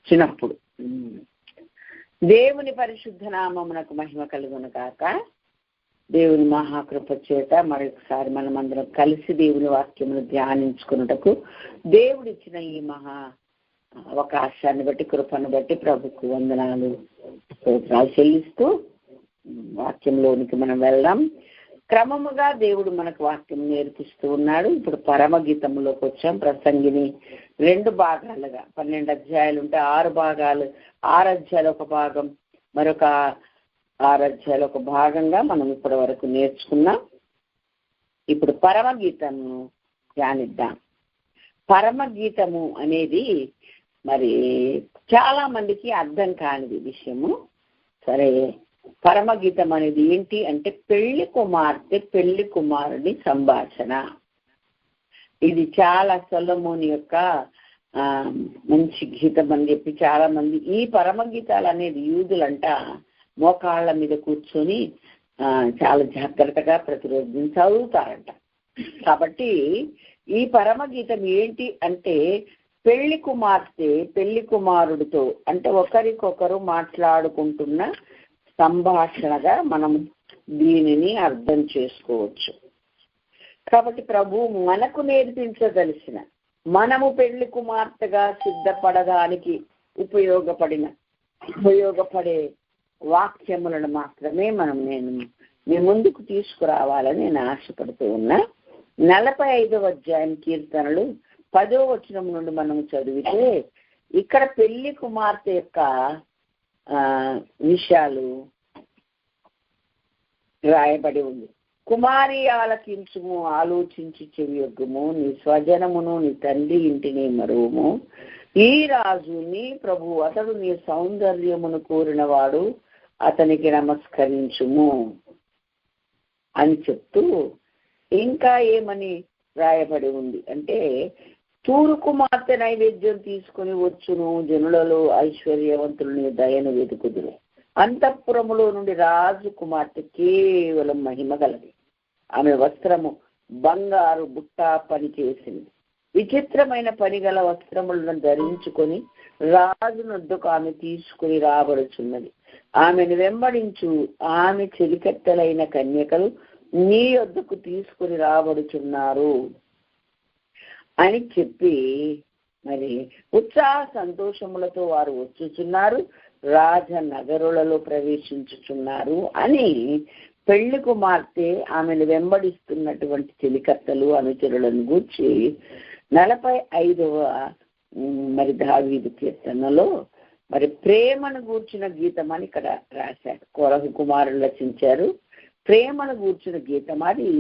చిన్నప్పుడు. దేవుని పరిశుద్ధ నామమునకు మహిమ కలుగును కాక. దేవుని మహాకృప చేత మరొకసారి మనమందరం కలిసి దేవుని వాక్యమును ధ్యానించుకున్నటకు దేవుడిచ్చిన ఈ మహా అవకాశాన్ని బట్టి, కృపను బట్టి ప్రభుకు వందనాలు స్తోత్రాలు చెల్లిస్తూ వాక్యంలోనికి మనం వెళ్దాం. క్రమముగా దేవుడు మనకు వాక్యం నేర్పిస్తూ ఉన్నాడు. ఇప్పుడు పరమగీతంలోకి వచ్చాం. ప్రసంగిని 2 భాగాలుగా 12 అధ్యాయాలు ఉంటే 6 భాగాలు, 6 అధ్యాయాలు ఒక భాగం, మరొక 6 అధ్యాయాలు ఒక భాగంగా మనం ఇప్పటి వరకు నేర్చుకున్నాం. ఇప్పుడు పరమగీతము ధ్యానిద్దాం. పరమగీతము అనేది మరి చాలా మందికి అర్థం కానిది విషయము. సరే, పరమగీతం అనేది ఏంటి అంటే పెళ్లి కుమార్తె పెళ్లి కుమారుని సంభాషణ. ఇది చాలా సొలొమోను యొక్క మంచి గీతం అని చెప్పి చాలా మంది ఈ పరమగీతాలు అనేది యూదులంట మోకాళ్ళ మీద కూర్చొని చాలా జాగ్రత్తగా ప్రతిరోజు చదువుతారంట. కాబట్టి ఈ పరమగీతం ఏంటి అంటే పెళ్లి కుమార్తె పెళ్లి కుమారుడితో అంటే ఒకరికొకరు మాట్లాడుకుంటున్న సంభాషణగా మనం దీనిని అర్థం చేసుకోవచ్చు. కాబట్టి ప్రభు మనకు నేర్పించదలిసిన, మనము పెళ్లి కుమార్తెగా సిద్ధపడడానికి ఉపయోగపడే వాక్యములను మాత్రమే నేను మీ ముందుకు తీసుకురావాలని నేను ఆశపడుతూ ఉన్నా. 45వ అధ్యాయం కీర్తనలు 10వ వచనం నుండి మనం చదివితే ఇక్కడ పెళ్లి కుమార్తె యొక్క విషయాలు రాయబడి ఉంది. కుమారి ఆలకించుము, ఆలోచించి చెవియొగ్గుము, నీ స్వజనమును నీ తండ్రి ఇంటిని మరువుము. ఈ రాజు నీ ప్రభు, అతడు నీ సౌందర్యమును కోరినవాడు, అతనికి నమస్కరించుము అని చెప్తూ ఇంకా ఏమని రాయబడి ఉంది అంటే తూరు కుమార్తె నైవేద్యం తీసుకుని వచ్చును, జనులలో ఐశ్వర్యవంతులని దయను వెతుకుదురు. అంతఃపురములో నుండి రాజు కుమార్తె కేవలం మహిమ గలది. ఆమె వస్త్రము బంగారు బుట్ట పని చేసింది. విచిత్రమైన పనిగల వస్త్రములను ధరించుకొని రాజునొద్దకు ఆమె తీసుకుని రాబడుచున్నది. ఆమెను వెంబడించు ఆమె చెలికత్తెలైన కన్యకలు నీ యొద్దకు తీసుకుని రాబడుచున్నారు అని చెప్పి మరి ఉత్సాహ సంతోషములతో వారు వచ్చుచున్నారు, రాజనగరులలో ప్రవేశించుచున్నారు అని పెళ్లి కుమార్తె ఆమెను వెంబడిస్తున్నటువంటి చెలికత్తలు అనుచరులను గూర్చి 45వ మరి దావీదు కీర్తనలో మరి ప్రేమను గూర్చిన గీతం అని ఇక్కడ రాశారు. కొరహు కుమారులు రచించారు. ప్రేమను గూర్చిన గీతం. అది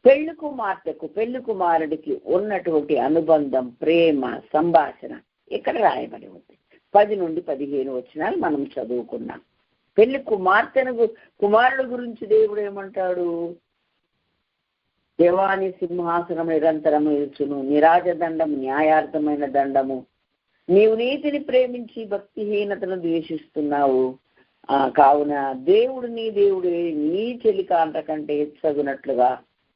పెళ్లి కుమార్తెకు పెళ్లి కుమారుడికి ఉన్నటువంటి అనుబంధం, ప్రేమ, సంభాషణ ఇక్కడ రాయబడి ఉంది. 10 నుండి 15 వచనాలు మనం చదువుకున్నాం. పెళ్లి కుమారుడు గురించి దేవుడు ఏమంటాడు? దేవాని సింహాసనం నిరంతరము నిలుచును, నిరాజదండము న్యాయార్థమైన దండము. నీవు నీతిని ప్రేమించి భక్తిహీనతను ద్వేషిస్తున్నావు, కావున దేవుడు నీ దేవుడే నీ చెలికాంత కంటే హెచ్చగునట్లుగా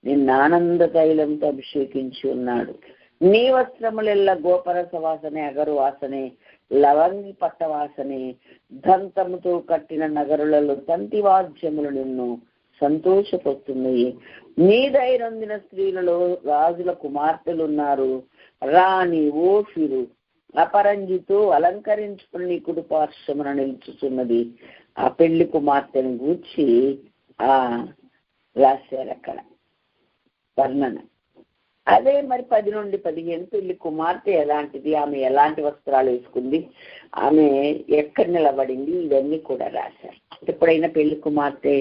నిన్ను ఆనంద తైలంతో అభిషేకించి ఉన్నాడు. నీ వస్త్రములెల్ల గోపరస వాసనే, అగరు వాసనే, లవంగి పట్ట వాసనే. దంతముతో కట్టిన నగరులలో తంతి వాద్యములు నిన్ను సంతోషపడుతున్నాయి. నీ దైనందిన స్త్రీలలో రాజుల కుమార్తెలున్నారు. రాణి ఓఫిరు అపరంజితో అలంకరించుకుని నీ కుడి పార్శ్వమున నిలుచుచున్నది. ఆ పెళ్లి కుమార్తెను గూర్చి రాశారు అక్కడ వర్ణన. అదే మరి 10 నుండి 15 పెళ్లి కుమార్తె ఎలాంటిది, ఆమె ఎలాంటి వస్త్రాలు వేసుకుంది, ఆమె ఎక్కడ నిలబడింది, ఇవన్నీ కూడా రాశారు. ఎప్పుడైనా పెళ్లి కుమార్తె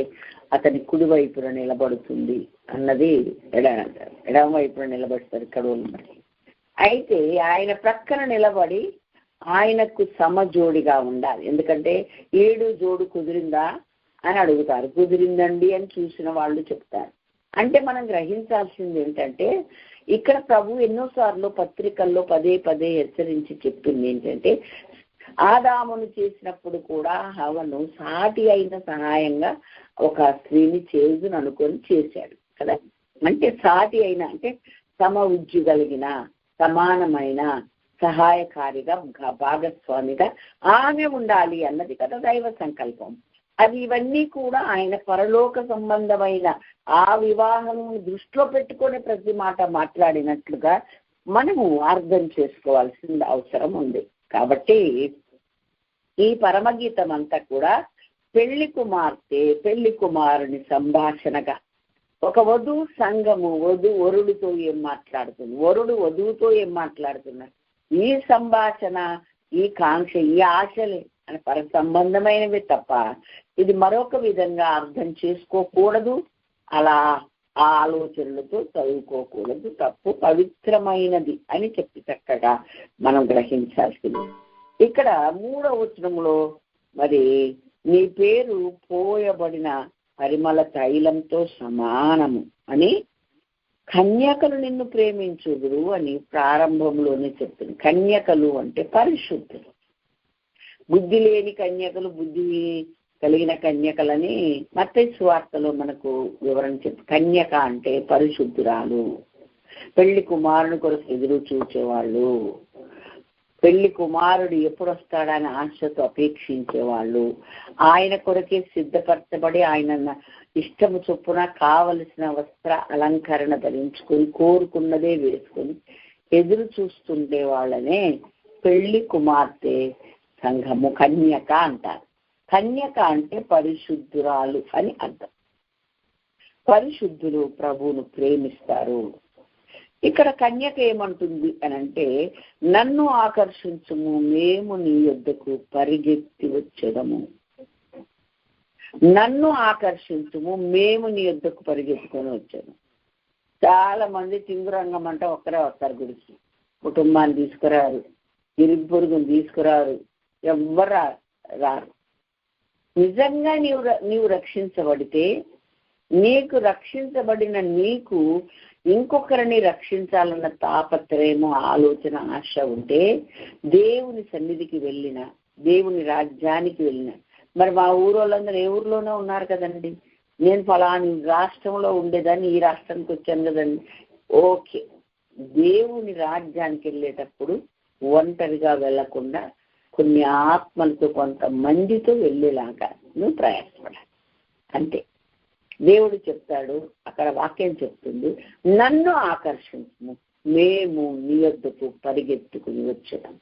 అతని కుడివైపున నిలబడుతుంది అన్నది ఎడమ వైపున నిలబడతారు ఇక్కడ. అయితే ఆయన ప్రక్కన నిలబడి ఆయనకు సమజోడిగా ఉండాలి. ఎందుకంటే 7 జోడు కుదిరిందా అని అడుగుతారు. కుదిరిందండి అని చూసిన వాళ్ళు చెప్తారు. అంటే మనం గ్రహించాల్సింది ఏంటంటే ఇక్కడ ప్రభు ఎన్నోసార్లు పత్రికల్లో పదే పదే హెచ్చరించి చెప్పింది ఏంటంటే ఆదామును చేసినప్పుడు కూడా హవ్వను సాటి అయిన సహాయంగా ఒక స్త్రీని చేయుదును అనుకొని చేశాడు కదా. అంటే సాటి అయిన అంటే సమ ఉజ్జు కలిగిన, సమానమైన, సహాయకారిగా భాగస్వామిగా ఆమె ఉండాలి అన్నది కదా దైవ సంకల్పం. అది ఇవన్నీ కూడా ఆయన పరలోక సంబంధమైన ఆ వివాహం దృష్టిలో పెట్టుకునే ప్రతి మాట మాట్లాడినట్లుగా మనము అర్థం చేసుకోవాల్సిన అవసరం ఉంది. కాబట్టి ఈ పరమగీతం అంతా కూడా పెళ్లి కుమార్తె పెళ్లి కుమారుని సంభాషణగా, ఒక వధువు సంఘము వరుడితో ఏం మాట్లాడుతుంది, వరుడు వధువుతో ఏం మాట్లాడుతున్నారు, ఈ సంభాషణ, ఈ కాంక్ష, ఈ ఆశలే అని పర సంబంధమైనవి తప్ప ఇది మరొక విధంగా అర్థం చేసుకోకూడదు. అలా ఆ ఆలోచనలతో చదువుకోకూడదు, తప్పు, పవిత్రమైనది అని చెప్పి చక్కగా మనం గ్రహించాల్సింది. ఇక్కడ 3వ వచనంలో మరి నీ పేరు పోయబడిన పరిమళ తైలంతో సమానము అని, కన్యకలు నిన్ను ప్రేమించుదురు అని ప్రారంభంలోనే చెప్తుంది. కన్యకలు అంటే పరిశుద్ధులు, బుద్ధి లేని కన్యకలు, బుద్ధి కలిగిన కన్యకలని మత్తయి సువార్తలో మనకు వివరణ చెప్పి, కన్యక అంటే పరిశుద్ధురాలు, పెళ్లి కుమారుని కొరకు ఎదురు చూచేవాళ్ళు, పెళ్లి కుమారుడు ఎప్పుడు వస్తాడని ఆశతో అపేక్షించేవాళ్ళు, ఆయన కొరకే సిద్ధపరచబడి ఆయన ఇష్టము చొప్పున కావలసిన వస్త్ర అలంకరణ ధరించుకొని కోరుకున్నదే వేసుకొని ఎదురు చూస్తుండే వాళ్ళనే పెళ్లి కుమార్తె సంఘము కన్యక అంటారు. కన్యక అంటే పరిశుద్ధురాలు అని అర్థం. పరిశుద్ధులు ప్రభువును ప్రేమిస్తారు. ఇక్కడ కన్యక ఏమంటుంది అని అంటే, నన్ను ఆకర్షించుము, మేము నీ యొద్దకు పరిగెత్తి వచ్చేదము. నన్ను ఆకర్షించుము, మేము నీ యొద్దకు పరిగెత్తుకొని వచ్చాము. చాలా మంది తింగురంగం అంటే ఒక్కరే వస్తారు గుడికి, కుటుంబాన్ని తీసుకురారు, ఇరుగు పొరుగును తీసుకురారు, ఎవ్వరు రారు. నిజంగా నీవు రక్షించబడితే, నీకు రక్షించబడిన నీకు ఇంకొకరిని రక్షించాలన్న తాపత్రయము, ఆలోచన, ఆశ ఉంటే దేవుని సన్నిధికి వెళ్ళిన, దేవుని రాజ్యానికి వెళ్ళిన, మరి మా ఊరోళ్ళందరూ ఏ ఊర్లోనే ఉన్నారు కదండి, నేను ఫలాని రాష్ట్రంలో ఉండేదాన్ని ఈ రాష్ట్రానికి వచ్చాను కదండి, ఓకే. దేవుని రాజ్యానికి వెళ్ళేటప్పుడు ఒంటరిగా వెళ్లకుండా కొన్ని ఆత్మలతో, కొంతమందితో వెళ్ళేలాగా నువ్వు ప్రయాసపడాలి. అంతే దేవుడు చెప్తాడు. అక్కడ వాక్యం చెప్తుంది, నన్ను ఆకర్షించము, మేము నీ యొద్దకు పరిగెత్తుకుని వచ్చాం.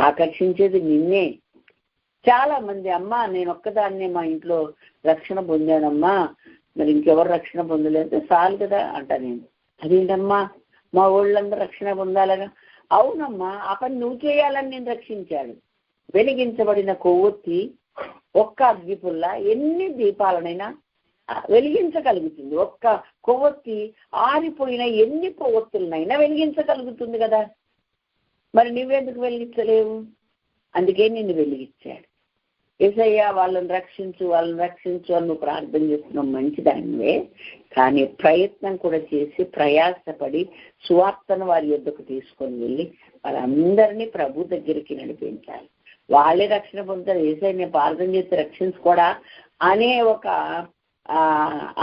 ఆకర్షించేది నిన్నే. చాలా మంది, అమ్మా నేను ఒక్కదాన్నే మా ఇంట్లో రక్షణ పొందానమ్మా, మరి ఇంకెవరు రక్షణ పొందలేదు, చాలు కదా అంట. నేను అదేంటమ్మా మా ఊళ్ళందరూ రక్షణ పొందాలగా. అవునమ్మా, ఆ పని నువ్వు చేయాలని నేను రక్షించాడు. వెలిగించబడిన కొవ్వొత్తి ఒక్క అగ్గిపుల్ల ఎన్ని దీపాలనైనా వెలిగించగలుగుతుంది. ఒక్క కొవ్వొత్తి ఆరిపోయిన ఎన్ని కొవ్వొత్తులనైనా వెలిగించగలుగుతుంది కదా. మరి నువ్వెందుకు వెలిగించలేవు? అందుకే నిన్ను వెలిగించాడు. యేసయ్య వాళ్ళని రక్షించు అని నువ్వు ప్రార్థన చేస్తున్నావు, మంచిదానివే. కానీ ప్రయత్నం కూడా చేసి ప్రయాసపడి సువార్తను వారి యొద్దకు తీసుకొని వెళ్ళి వాళ్ళందరినీ ప్రభు దగ్గరికి నడిపించాలి. వాళ్ళే రక్షణ పొందుతారు. యేసయ్య నేను ప్రార్థన చేసి రక్షించుకోడా అనే ఒక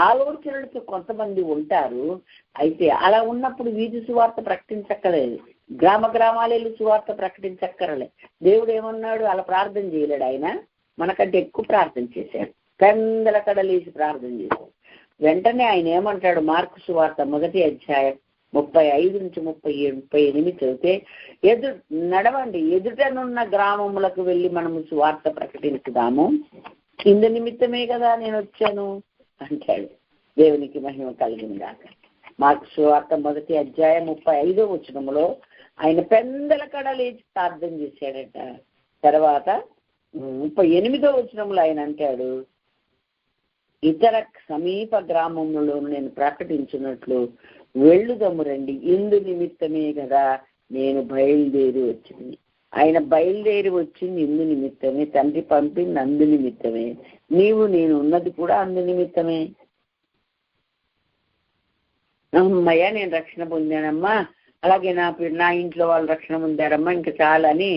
ఆలోచనలతో కొంతమంది ఉంటారు. అయితే అలా ఉన్నప్పుడు వీధి సువార్త ప్రకటించక్కర్లేదు, గ్రామ గ్రామాలు వెళ్ళి సువార్త ప్రకటించక్కర్లే. దేవుడు ఏమన్నాడు? అలా ప్రార్థన చేయలేడు. ఆయన మనకంటే ఎక్కువ ప్రార్థన చేశాడు. పెందల కడలేసి ప్రార్థన చేశాడు. వెంటనే ఆయన ఏమంటాడు? మార్కు సువార్త 1వ అధ్యాయం 35 నుంచి 37, 38 చదివితే, నడవండి, ఎదుటనున్న గ్రామములకు వెళ్ళి మనము సువార్త ప్రకటించుదాము, ఇందు నిమిత్తమే కదా నేను వచ్చాను అంటాడు. దేవునికి మహిమ కలిగిందాక. మార్కు సువార్త 1వ అధ్యాయం 35వ వచనములో ఆయన పెందల కడ లేచి ప్రార్థన చేశాడట. తర్వాత 38వ వచనంలో ఆయన అంటాడు, ఇతర సమీప గ్రామంలో నేను ప్రకటించినట్లు వెళ్ళుదము రండి, ఇందు నిమిత్తమే కదా నేను బయలుదేరి వచ్చింది. ఆయన బయలుదేరి వచ్చింది ఇందు నిమిత్తమే, తండ్రి పంపింది అందు నిమిత్తమే, నీవు నేను ఉన్నది కూడా అందు నిమిత్తమే. అమ్మయ్య నేను రక్షణ పొందానమ్మా, అలాగే నా ఇంట్లో వాళ్ళు రక్షణ పొందారమ్మా, ఇంకా చాలని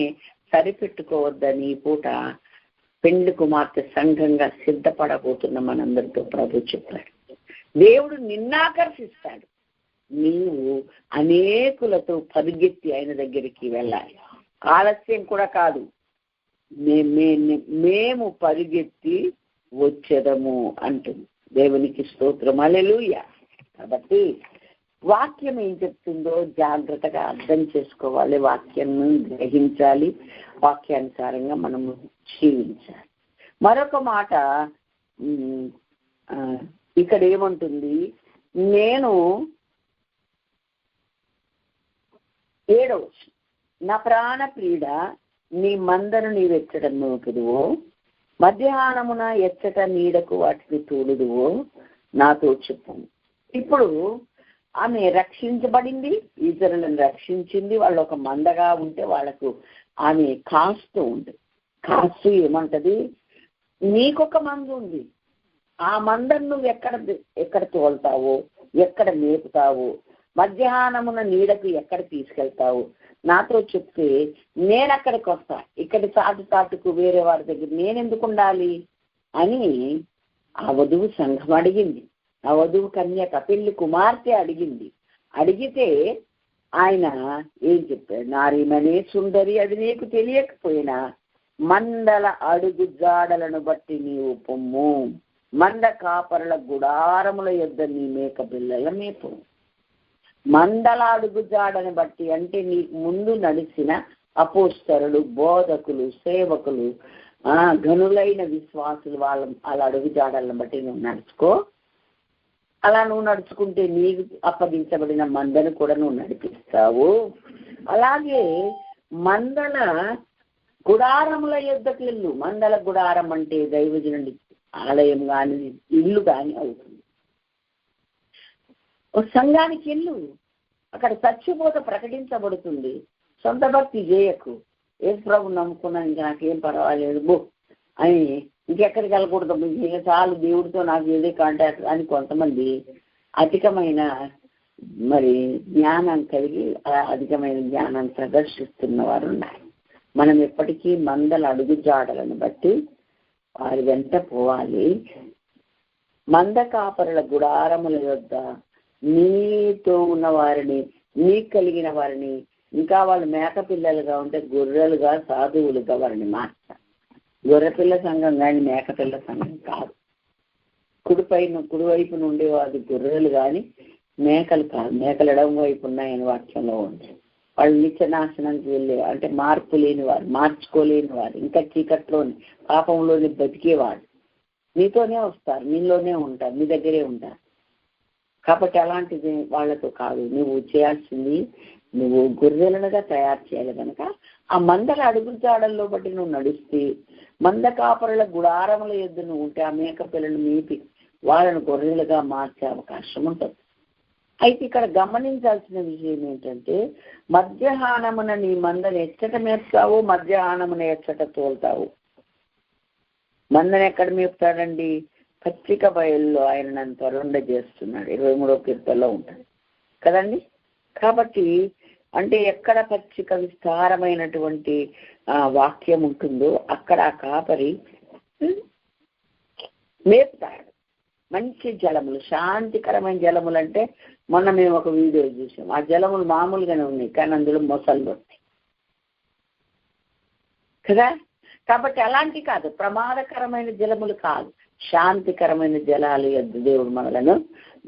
సరిపెట్టుకోవద్దని ఈ పూట పెండ్లి కుమార్తె సంఘంగా సిద్ధపడబోతున్న మనందరితో ప్రభు చెప్పాడు. దేవుడు నిన్నాకర్షిస్తాడు. నీవు అనేకులతో పరిగెత్తి ఆయన దగ్గరికి వెళ్ళాలి. ఆలస్యం కూడా కాదు, మేము పరిగెత్తి వచ్చేదము అంటుంది. దేవునికి స్తోత్రం, హల్లెలూయా. కాబట్టి వాక్యం ఏం చెప్తుందో జాగ్రత్తగా అర్థం చేసుకోవాలి, వాక్యాన్ని గ్రహించాలి, వాక్యానుసారంగా మనము జీవించాలి. మరొక మాట ఇక్కడ ఏమంటుంది, నేను 7వ నా ప్రాణ ప్రియుడ నీ మందను నీవెచ్చట నూకుదువో, మధ్యాహ్నమున ఎచ్చట నీడకు వాటిని తోడుదువో నాతో చెప్పు. ఇప్పుడు ఆమె రక్షించబడింది, ఇతరులను రక్షించింది. వాళ్ళు ఒక మందగా ఉంటే వాళ్ళకు ఆమె కాస్తూ ఉంటుంది. కాస్తూ ఏమంటది, నీకొక మంద ఉంది, ఆ మందను నువ్వు ఎక్కడ తోలుతావో, ఎక్కడ మేపుతావో, మధ్యాహ్నమున నీడకు ఎక్కడ తీసుకెళ్తావు నాతో చెప్తే నేను అక్కడికి వస్తా. ఇక్కడి చాటుకు వేరే వారి దగ్గర నేనెందుకు ఉండాలి అని ఆ వధువు సంఘం అడిగింది. ఆ వధువు కన్యక పెళ్లి కుమార్తె అడిగింది. అడిగితే ఆయన ఏం చెప్పాడు, నారీమనే సుందరి, అది నీకు తెలియకపోయినా మందల అడుగు జాడలను బట్టి నీవు పొమ్ము, మంద కాపరుల గుడారముల యొద్ద నీ మేక పిల్లల మేపు. మందల అడుగు జాడని బట్టి అంటే నీకు ముందు నడిచిన అపోస్తలులు, బోధకులు, సేవకులు, ఘనులైన విశ్వాసులు వాళ్ళ అడుగు జాడలను బట్టి నువ్వు నడుచుకో. అలా నువ్వు నడుచుకుంటే నీకు అప్పగించబడిన మందను కూడా నువ్వు నడిపిస్తావు. అలాగే మందల గుడారముల యొద్దకు వెళ్ళు. మందల గుడారం అంటే దైవజనుడి ఆలయం కానీ ఇల్లు కానీ అవుతుంది. ఒక సంఘానికి వెళ్ళు, అక్కడ సత్యబోధ ప్రకటించబడుతుంది. సొంత భక్తి చేయకు, యేసు ప్రభు నమ్ముకున్నాను ఇంకా నాకేం పర్వాలేదు బో అని ఇంకెక్కడికి వెళ్ళకూడదు, చాలు దేవుడితో నాకు ఏదే కాంటాక్ట్ అని కొంతమంది అధికమైన జ్ఞానం కలిగి అధికమైన జ్ఞానాన్ని ప్రదర్శిస్తున్న వారు ఉన్నారు. మనం ఎప్పటికీ మందల అడుగు జాడలను బట్టి వారి వెంట పోవాలి. మంద కాపరుల గుడారముల యొద్ద నీతో ఉన్న వారిని, నీకు కలిగిన వారిని, ఇంకా వాళ్ళు మేక పిల్లలుగా ఉంటే గొర్రెలుగా, సాధువులుగా వారిని మార్చాలి. గొర్రెపిల్ల సంఘం కానీ మేకపిల్ల సంఘం కాదు. కుడివైపు నుండి వారి గొర్రెలు కానీ మేకలు కాదు. మేకలు ఎడమ వైపు ఉన్నాయని వాక్యంలో ఉంది. వాళ్ళు నిత్యనాశనానికి వెళ్ళే అంటే మార్పు లేని వారు, మార్చుకోలేని వారు, ఇంకా చీకట్లోని పాపంలోని బతికేవాడు. నీతోనే వస్తారు, నీలోనే ఉంటారు, నీ దగ్గరే ఉంటారు. కాబట్టి అలాంటిది వాళ్ళతో కాదు. నువ్వు చేయాల్సింది, నువ్వు గొర్రెలనుగా తయారు చేయాలి. కనుక ఆ మందల అడుగు జాడల్లో బట్టి నువ్వు నడిస్తే, మంద కాపరుల గుడారముల యొద్ద నువ్వు ఉంటే ఆ మేక పిల్లలు మేపి వాళ్ళను గొర్రెలుగా మార్చే అవకాశం ఉంటుంది. అయితే ఇక్కడ గమనించాల్సిన విషయం ఏంటంటే, మధ్యాహ్నమున నీ మందని ఎచ్చట మేపుతావు, మధ్యాహ్నమున ఎచ్చట తోలుతావు. మందని ఎక్కడ మేపుతాడండి? పచ్చిక బయల్లో ఆయన నన్ను తరుండ చేస్తున్నాడు, 23వ కీర్తనలో ఉంటుంది కదండి. కాబట్టి అంటే ఎక్కడ పచ్చిక విస్తారమైనటువంటి వాక్యం ఉంటుందో అక్కడ ఆ కాపరి మేపుతాడు. మంచి జలములు, శాంతికరమైన జలములు అంటే మొన్న మేము ఒక వీడియో చూసాం. ఆ జలములు మామూలుగానే ఉన్నాయి, కానీ అందులో మొసళ్ళు ఉన్నాయి కదా. కాబట్టి అలాంటి కాదు, ప్రమాదకరమైన జలములు కాదు, శాంతికరమైన జలాలు దేవుడు మనలను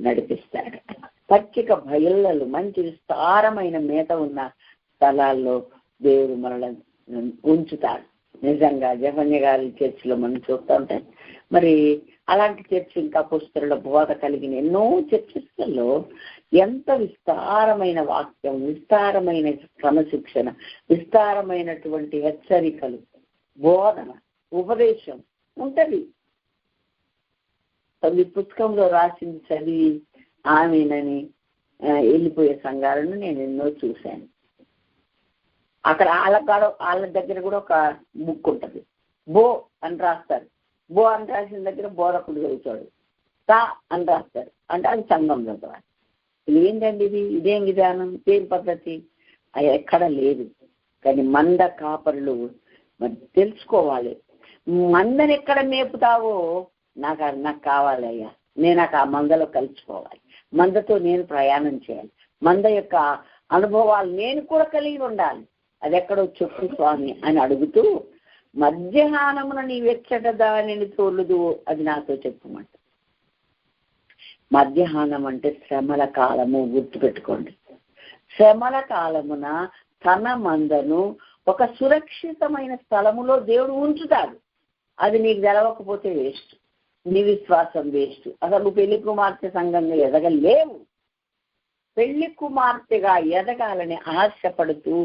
నడిపిస్తాడు. పచ్చిక బయళ్ళలు, మంచి విస్తారమైన మేత ఉన్న స్థలాల్లో దేవుడు మనలను ఉంచుతాడు. నిజంగా జఫన్య గారి చర్చిలో మనం చూస్తూ ఉంటాం. మరి అలాంటి చర్చి ఇంకా పుస్తకాల బోధ కలిగిన ఎన్నో చర్చిలలో ఎంత విస్తారమైన వాక్యం, విస్తారమైన క్రమశిక్షణ, విస్తారమైనటువంటి హెచ్చరికలు, బోధన, ఉపదేశం ఉంటది. ఈ పుస్తకంలో రాసింది చదివి ఆమెనని వెళ్ళిపోయే సంఘాలను నేను ఎన్నో చూశాను. అక్కడ వాళ్ళ దగ్గర కూడా ఒక బుక్ ఉంటుంది, బో అని రాస్తారు. బో అని రాసిన దగ్గర బోధకుడు చదువుతాడు, తా అని రాస్తారు, అంటే అది సంఘం చదవాలి. ఏంటండి ఇది? ఇదేం విధానం, ఇదేం పద్ధతి? అది ఎక్కడ లేదు. కానీ మంద కాపరులు మరి తెలుసుకోవాలి. మందని ఎక్కడ మేపుతావో నాకు కావాలయ్యా, నేను ఆ మందలో కలిసిపోవాలి. మందతో నేను ప్రయాణం చేయాలి, మంద యొక్క అనుభవాలు నేను కూడా కలిగి ఉండాలి. అది ఎక్కడో చెప్పు స్వామి అని అడుగుతూ, మధ్యాహ్నమున నీ వెచ్చట దానిని తోలుదు, అది నాతో చెప్పమంట. మధ్యాహ్నం అంటే శ్రమల కాలము, గుర్తుపెట్టుకోండి. శ్రమల కాలమున తన మందను ఒక సురక్షితమైన స్థలములో దేవుడు ఉంచుతాడు. అది నీకు తెలవకపోతే వేస్ట్, నీ విశ్వాసం వేస్ట్. అసలు పెళ్లి కుమార్తె సంఘంగా ఎదగలేవు. పెళ్లి కుమార్తెగా ఎదగాలని ఆశపడుతూ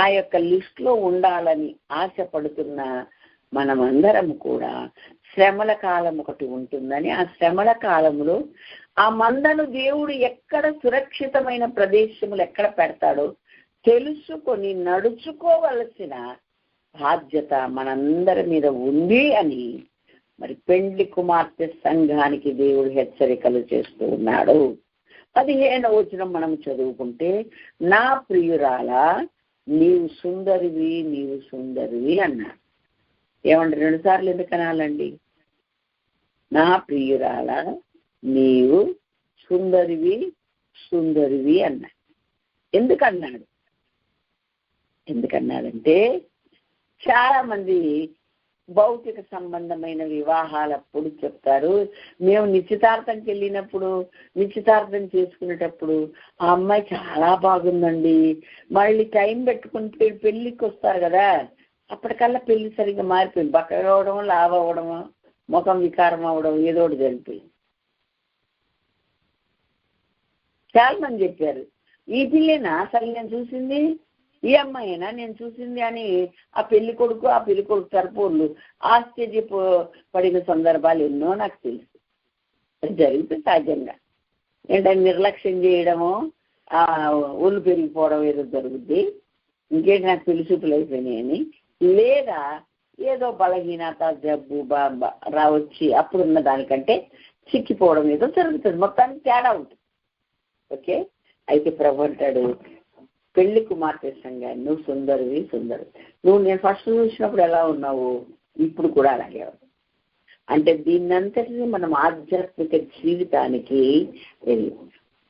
ఆ యొక్క లిస్టులో ఉండాలని ఆశపడుతున్న మనమందరం కూడా శ్రమల కాలం ఒకటి ఉంటుందని, ఆ శ్రమల కాలంలో ఆ మందను దేవుడు ఎక్కడ సురక్షితమైన ప్రదేశములు ఎక్కడ పెడతాడో తెలుసుకొని నడుచుకోవలసిన బాధ్యత మనందరి మీద ఉంది అని మరి పెండ్లి కుమార్తె సంఘానికి దేవుడు హెచ్చరికలు చేస్తూ ఉన్నాడు. 15వ వచనం మనం చదువుకుంటే, నా ప్రియురాల నీవు సుందరివి, నీవు సుందరివి అన్నాడు. ఏమంటే 2 సార్లు ఎందుకు అనాలండి? నా ప్రియురాల నీవు సుందరివి, సుందరివి అన్నాడు. ఎందుకన్నాడు? ఎందుకన్నాడంటే, చాలా మంది భౌతిక సంబంధమైన వివాహాలప్పుడు చెప్తారు, మేము నిశ్చితార్థంకి వెళ్ళినప్పుడు, నిశ్చితార్థం చేసుకునేటప్పుడు ఆ అమ్మాయి చాలా బాగుందండి, మళ్ళీ టైం పెట్టుకుని పెళ్ళికి వస్తారు కదా, అప్పటికల్లా పెళ్లి సరిగ్గా మారిపోయింది, బక్కగా అవడము, లావు అవ్వడము, ముఖం వికారం అవ్వడం, ఏదో ఒకటి జరిగిపోయింది. చాలా మంది చెప్పారు, ఈ పిల్లేనా అసలు నేను చూసింది, ఈ అమ్మాయినా నేను చూసింది అని ఆ పెళ్లి కొడుకు తరపులు ఆశ్చర్యపడిన సందర్భాలు ఎన్నో నాకు తెలుసు. జరిగితే సహజంగా ఏంటంటే నిర్లక్ష్యం చేయడము, ఒళ్ళు పెరిగిపోవడం ఏదో జరుగుద్ది, ఇంకేంటి నాకు పెళ్లి చూపులు అయిపోయినాయని, లేదా ఏదో బలహీనత జబ్బు రావచ్చి అప్పుడున్న దానికంటే చిక్కిపోవడం ఏదో జరుగుతుంది, మొత్తానికి తేడా ఉంటుంది. ఓకే, అయితే ప్రభు అంటాడు, పెళ్లి కుమార్తె సంఘాన్ని నువ్వు సుందరివి, సుందరివి. నువ్వు నేను ఫస్ట్ చూసినప్పుడు ఎలా ఉన్నావు, ఇప్పుడు కూడా అలాగే ఉన్నావు. అంటే దీన్నంతటినీ మనం ఆధ్యాత్మిక జీవితానికి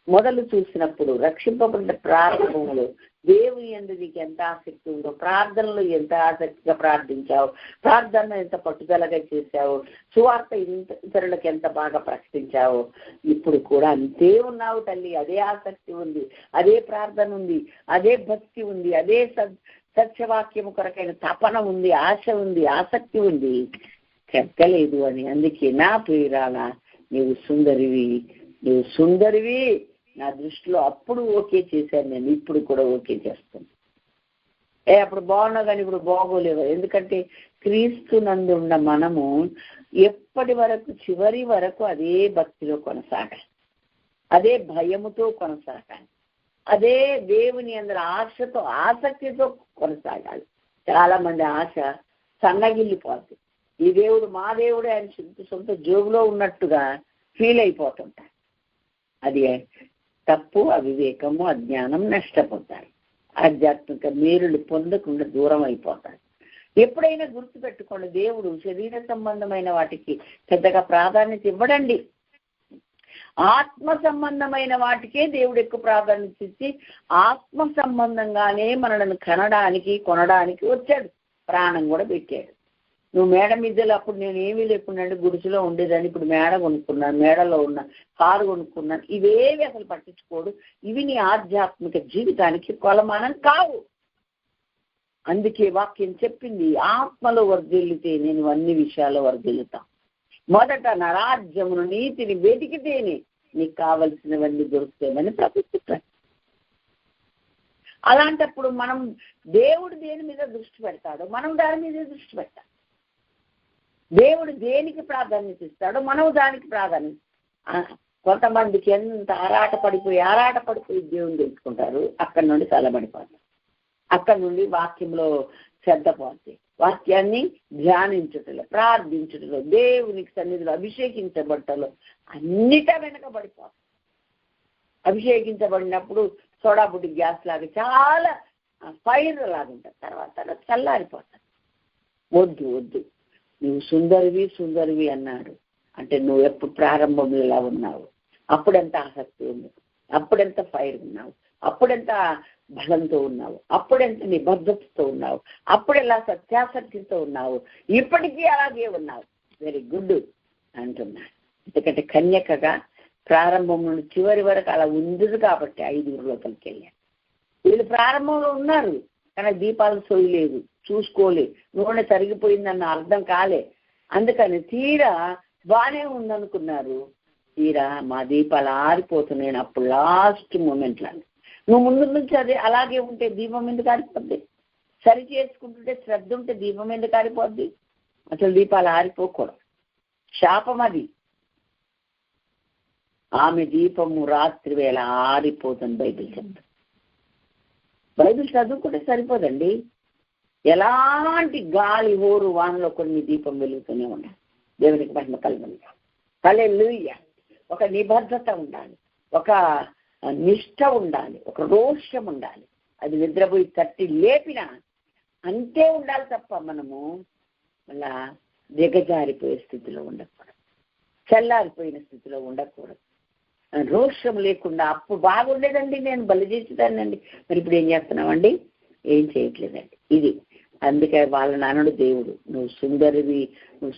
మొదలు చూసినప్పుడు రక్షింపబడిన ప్రారంభంలో దేవుని యందు నీకు ఎంత ఆసక్తి ఉందో, ప్రార్థనలో ఎంత ఆసక్తిగా ప్రార్థించావు, ప్రార్థన ఎంత పట్టుదలగా చేశావు, సువార్త ఇతరులకు ఎంత బాగా ప్రకటించావు, ఇప్పుడు కూడా అంతే ఉన్నావు తల్లి. అదే ఆసక్తి ఉంది, అదే ప్రార్థన ఉంది, అదే భక్తి ఉంది, అదే సత్యవాక్యము కొరకైన తపన ఉంది, ఆశ ఉంది, ఆసక్తి ఉంది, చెక్కలేదు అని. అందుకే నా ప్రియురాల నీవు సుందరివి, నీవు సుందరివి. నా దృష్టిలో అప్పుడు ఓకే చేశాను నేను, ఇప్పుడు కూడా ఓకే చేస్తాను. అప్పుడు బాగున్నా కానీ ఇప్పుడు బాగోలేవు. ఎందుకంటే క్రీస్తు నందు ఉన్న మనము ఎప్పటి వరకు, చివరి వరకు అదే భక్తిలో కొనసాగాలి, అదే భయముతో కొనసాగాలి, అదే దేవుని అందరి ఆశతో ఆసక్తితో కొనసాగాలి. చాలా మంది ఆశ సన్నగిల్లిపోతుంది. ఈ దేవుడు మా దేవుడే ఆయన సొంత జోబులో ఉన్నట్టుగా ఫీల్ అయిపోతుంటారు. అది తప్పు, అవివేకము, అజ్ఞానం, నష్టపోతారు, ఆధ్యాత్మిక మేలులు పొందకుండా దూరం అయిపోతారు. ఎప్పుడైనా గుర్తుపెట్టుకోండి, దేవుడు శరీర సంబంధమైన వాటికి పెద్దగా ప్రాధాన్యత ఇవ్వడండి. ఆత్మ సంబంధమైన వాటికే దేవుడు ఎక్కువ ప్రాధాన్యత ఇచ్చి ఆత్మ సంబంధంగానే మనల్ని కనడానికి కొనడానికి వచ్చాడు, ప్రాణం కూడా పెట్టాడు. నువ్వు మేడ మిద్దెలు, అప్పుడు నేను ఏమీ లేకుండా గుడిసెలో ఉండేదాన్ని, ఇప్పుడు మేడ కొనుక్కున్నాను, మేడలో ఉన్న కారు కొనుక్కున్నాను, ఇవేవి అసలు పట్టించుకోడు. ఇవి నీ ఆధ్యాత్మిక జీవితానికి కొలమానం కావు. అందుకే వాక్యం చెప్పింది, ఆత్మలో వర్ధిల్లితే నేను అన్ని విషయాల్లో వర్ధిల్లుతా. మొదట నా రాజ్యమును నీతిని వెతికితేనే నీకు కావలసినవన్నీ దొరుకుతాయని ప్రకటిస్తాను. అలాంటప్పుడు మనం దేవుడు దేని మీద దృష్టి పెడతాడో మనం దాని మీద దృష్టి పెట్టాలి. దేవుడు దేనికి ప్రాధాన్యత ఇస్తాడో మనం దానికి ప్రాధాన్యత. కొంతమందికి ఎంత ఆరాటపడిపోయి దేవుని తెలుసుకుంటారు, అక్కడి నుండి చల్లబడిపోతారు, అక్కడి నుండి వాక్యంలో శ్రద్ధ పోతే, వాక్యాన్ని ధ్యానించుటలో, ప్రార్థించుటలో, దేవునికి సన్నిధిలో అభిషేకించబట్టలో అన్నిట వెనకబడిపోతారు. అభిషేకించబడినప్పుడు సోడాబుడ్డి గ్యాస్ లాగా చాలా ఫైర్ లాగా ఉంటారు, తర్వాత చల్లారిపోతారు. వద్దు, నువ్వు సుందరివి, సుందరివి అన్నాడు అంటే నువ్వు ఎప్పుడు ప్రారంభంలో ఇలా ఉన్నావు, అప్పుడెంత ఆసక్తి ఉంది, అప్పుడెంత ఫైర్ ఉన్నావు, అప్పుడెంత బలంతో ఉన్నావు, అప్పుడెంత నిబద్ధతతో ఉన్నావు, అప్పుడెలా సత్యాసక్తితో ఉన్నావు, ఇప్పటికీ అలాగే ఉన్నావు. వెరీ గుడ్ అంటున్నాడు. ఎందుకంటే కన్యకగా ప్రారంభం నుండి చివరి వరకు అలా ఉంది కాబట్టి 5 లోపలికి వెళ్ళారు. వీళ్ళు ప్రారంభంలో ఉన్నారు కానీ దీపాలు సోయలేదు, చూసుకోలే, నూనె తరిగిపోయిందన్న అర్థం కాలే. అందుకని తీరా బానే ఉందనుకున్నారు. తీరా మా దీపాలు ఆరిపోతున్నాయి. అప్పుడు లాస్ట్ మూమెంట్లో నువ్వు ముందు నుంచి అదే అలాగే ఉంటే దీపం ఎందుకు ఆరిపోద్ది? సరి చేసుకుంటుంటే శ్రద్ధ ఉంటే దీపం ఎందుకు ఆరిపోద్ది? అసలు దీపాలు ఆరిపోకూడదు, శాపం అది. ఆమె దీపము రాత్రి వేళ ఆరిపోతుంది బైబిల్ చెప్తుంది. బైబిల్ చదువుకుంటే సరిపోదండి. ఎలాంటి గాలి హోరు వానలో కొన్ని దీపం వెలుగుతూనే ఉండాలి. దేవునికి మహిమ కలుగుతుంది. హల్లెలూయా. ఒక నిబద్ధత ఉండాలి, ఒక నిష్ఠ ఉండాలి, ఒక రోషం ఉండాలి. అది నిద్రపోయి తట్టి లేపినా అంతే ఉండాలి తప్ప మనము అలా దిగజారిపోయే స్థితిలో ఉండకూడదు, చల్లారిపోయిన స్థితిలో ఉండకూడదు. రోషం లేకుండా అప్పుడు బాగుండేదండి, నేను బలి చేసేదాన్నండి. మరి ఇప్పుడు ఏం చేస్తున్నామండి? ఏం చేయట్లేదండి. ఇది అందుకే వాళ్ళ నాన్నడు దేవుడు నువ్వు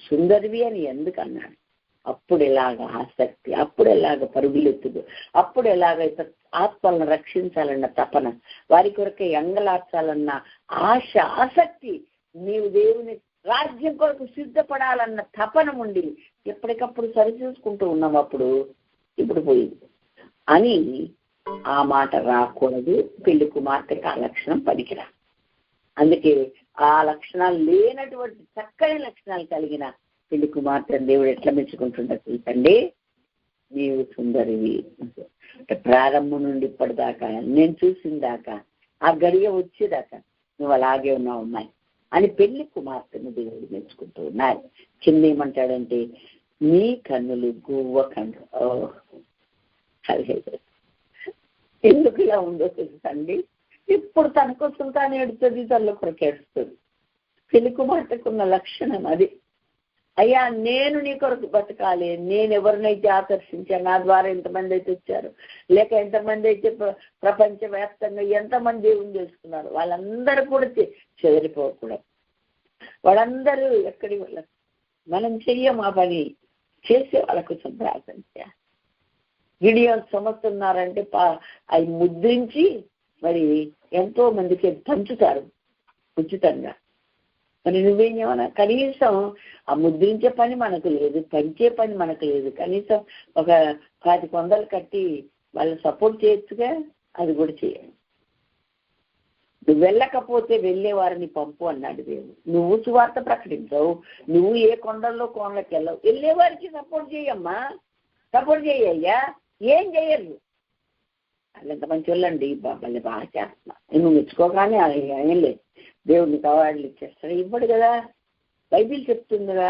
సుందరివి అని ఎందుకు అన్నాడు? అప్పుడు ఎలాగ ఆసక్తి, అప్పుడు ఎలాగ పరుగులెత్తుడు, అప్పుడు ఎలాగ ఆత్మలను రక్షించాలన్న తపన, వారి కొరకే ఎంగలార్చాలన్న ఆశ, ఆసక్తి, నీవు దేవుని రాజ్యం కొరకు సిద్ధపడాలన్న తపన ఉండి ఎప్పటికప్పుడు సరిచూసుకుంటూ ఉన్నాం. అప్పుడు ఇప్పుడు పోయింది అని ఆ మాట రాకూడదు. పెళ్లి కుమార్తెకి ఆ లక్షణం పనికిరా. అందుకే ఆ లక్షణాలు లేనటువంటి చక్కని లక్షణాలు కలిగిన పెళ్లి కుమార్తె దేవుడు ఎట్లా మెచ్చుకుంటుండో తెలుసండి. నీవు సుందరివి. ప్రారంభం నుండి ఇప్పటిదాకా నేను చూసిన దాకా, ఆ గడియ వచ్చేదాకా నువ్వు అలాగే ఉన్నావు అమ్మాయి అని పెళ్లి కుమార్తెను దేవుడు మెచ్చుకుంటూ ఉన్నారు. కింద ఏమంటాడంటే నీ కన్నులు గువ్వ కన్ను. ఎందుకు ఇలా ఉందో తెలుసండి. ఇప్పుడు తన కోసం తాను ఏడుతుంది, తల్లి కొరకు ఏడుస్తుంది. పెళ్లి కుమార్తెకున్న లక్షణం అది. అయ్యా నేను నీ కొరకు బతకాలి, నేను ఎవరినైతే ఆకర్షించాను, నా ద్వారా ఎంతమంది అయితే వచ్చారు, లేక ఎంతమంది అయితే ప్రపంచవ్యాప్తంగా ఎంతమంది దేవుని తెలుసుకున్నారు, వాళ్ళందరూ కూడా చెదిరిపోకూడదు. వాళ్ళందరూ ఎక్కడి వాళ్ళ మనం చెయ్యం ఆ పని, చేసే వాళ్ళ కోసం ప్రార్థన చేయాలి. వీడియోలు సమస్తున్నారంటే అవి ముద్రించి మరి ఎంతో మందికి పంచుతారు ఉచితంగా. మరి నువ్వేం చేయమన్నా? కనీసం ఆ ముద్రించే పని మనకు లేదు, పంచే పని మనకు లేదు. కనీసం ఒక 10,000 కట్టి వాళ్ళు సపోర్ట్ చేయొచ్చుగా, అది కూడా చేయాలి. నువ్వు వెళ్ళకపోతే వెళ్ళే వారిని పంపు అన్నాడు దేవుడు. నువ్వు సువార్త ప్రకటించవు, నువ్వు ఏ కోణలోకి వెళ్ళవు, వెళ్ళే వారికి సపోర్ట్ చేయమ్మా, సపోర్ట్ చేయయ్యా. ఏం చేయరు వాళ్ళు, ఎంత మంచి వాళ్ళండి, బాబాల్ని బాగా చేస్తున్నా. నువ్వు మెచ్చుకోగానే ఏం లేదు, దేవుడికి అవార్డులు ఇచ్చేస్తాడు, ఇవ్వడు కదా. బైబిల్ చెప్తుందిగా.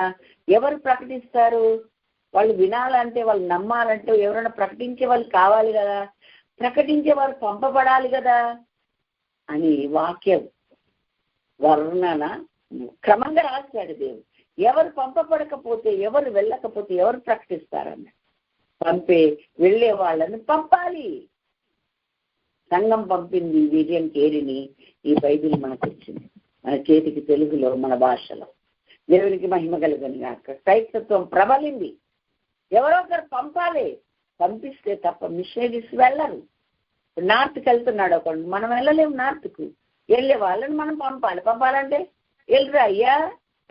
ఎవరు ప్రకటిస్తారు? వాళ్ళు వినాలంటే, వాళ్ళు నమ్మాలంటే ఎవరైనా ప్రకటించే వాళ్ళు కావాలి కదా, ప్రకటించే వారు పంపబడాలి కదా అని వాక్యం వర్ణన క్రమంగా రాశాడు దేవుడు. ఎవరు పంపబడకపోతే, ఎవరు వెళ్ళకపోతే ఎవరు ప్రకటిస్తారన్న వెళ్ళే వాళ్ళని పంపాలి. సంఘం పంపింది విజయం కేరిని. ఈ బైబిల్ మనకు వచ్చింది మన చేతికి, తెలుగులో, మన భాషలో. దేవునికి మహిమ కలుగును గాక. క్రైస్తత్వం ప్రబలింది. ఎవరో ఒకరు పంపాలి. పంపిస్తే తప్ప మిషనరీస్ వెళ్ళరు. నార్త్కి వెళ్తున్నాడు ఒకడు, మనం వెళ్ళలేము నార్త్కు. వెళ్ళే వాళ్ళని మనం పంపాలంటే వెళ్ళరా అయ్యా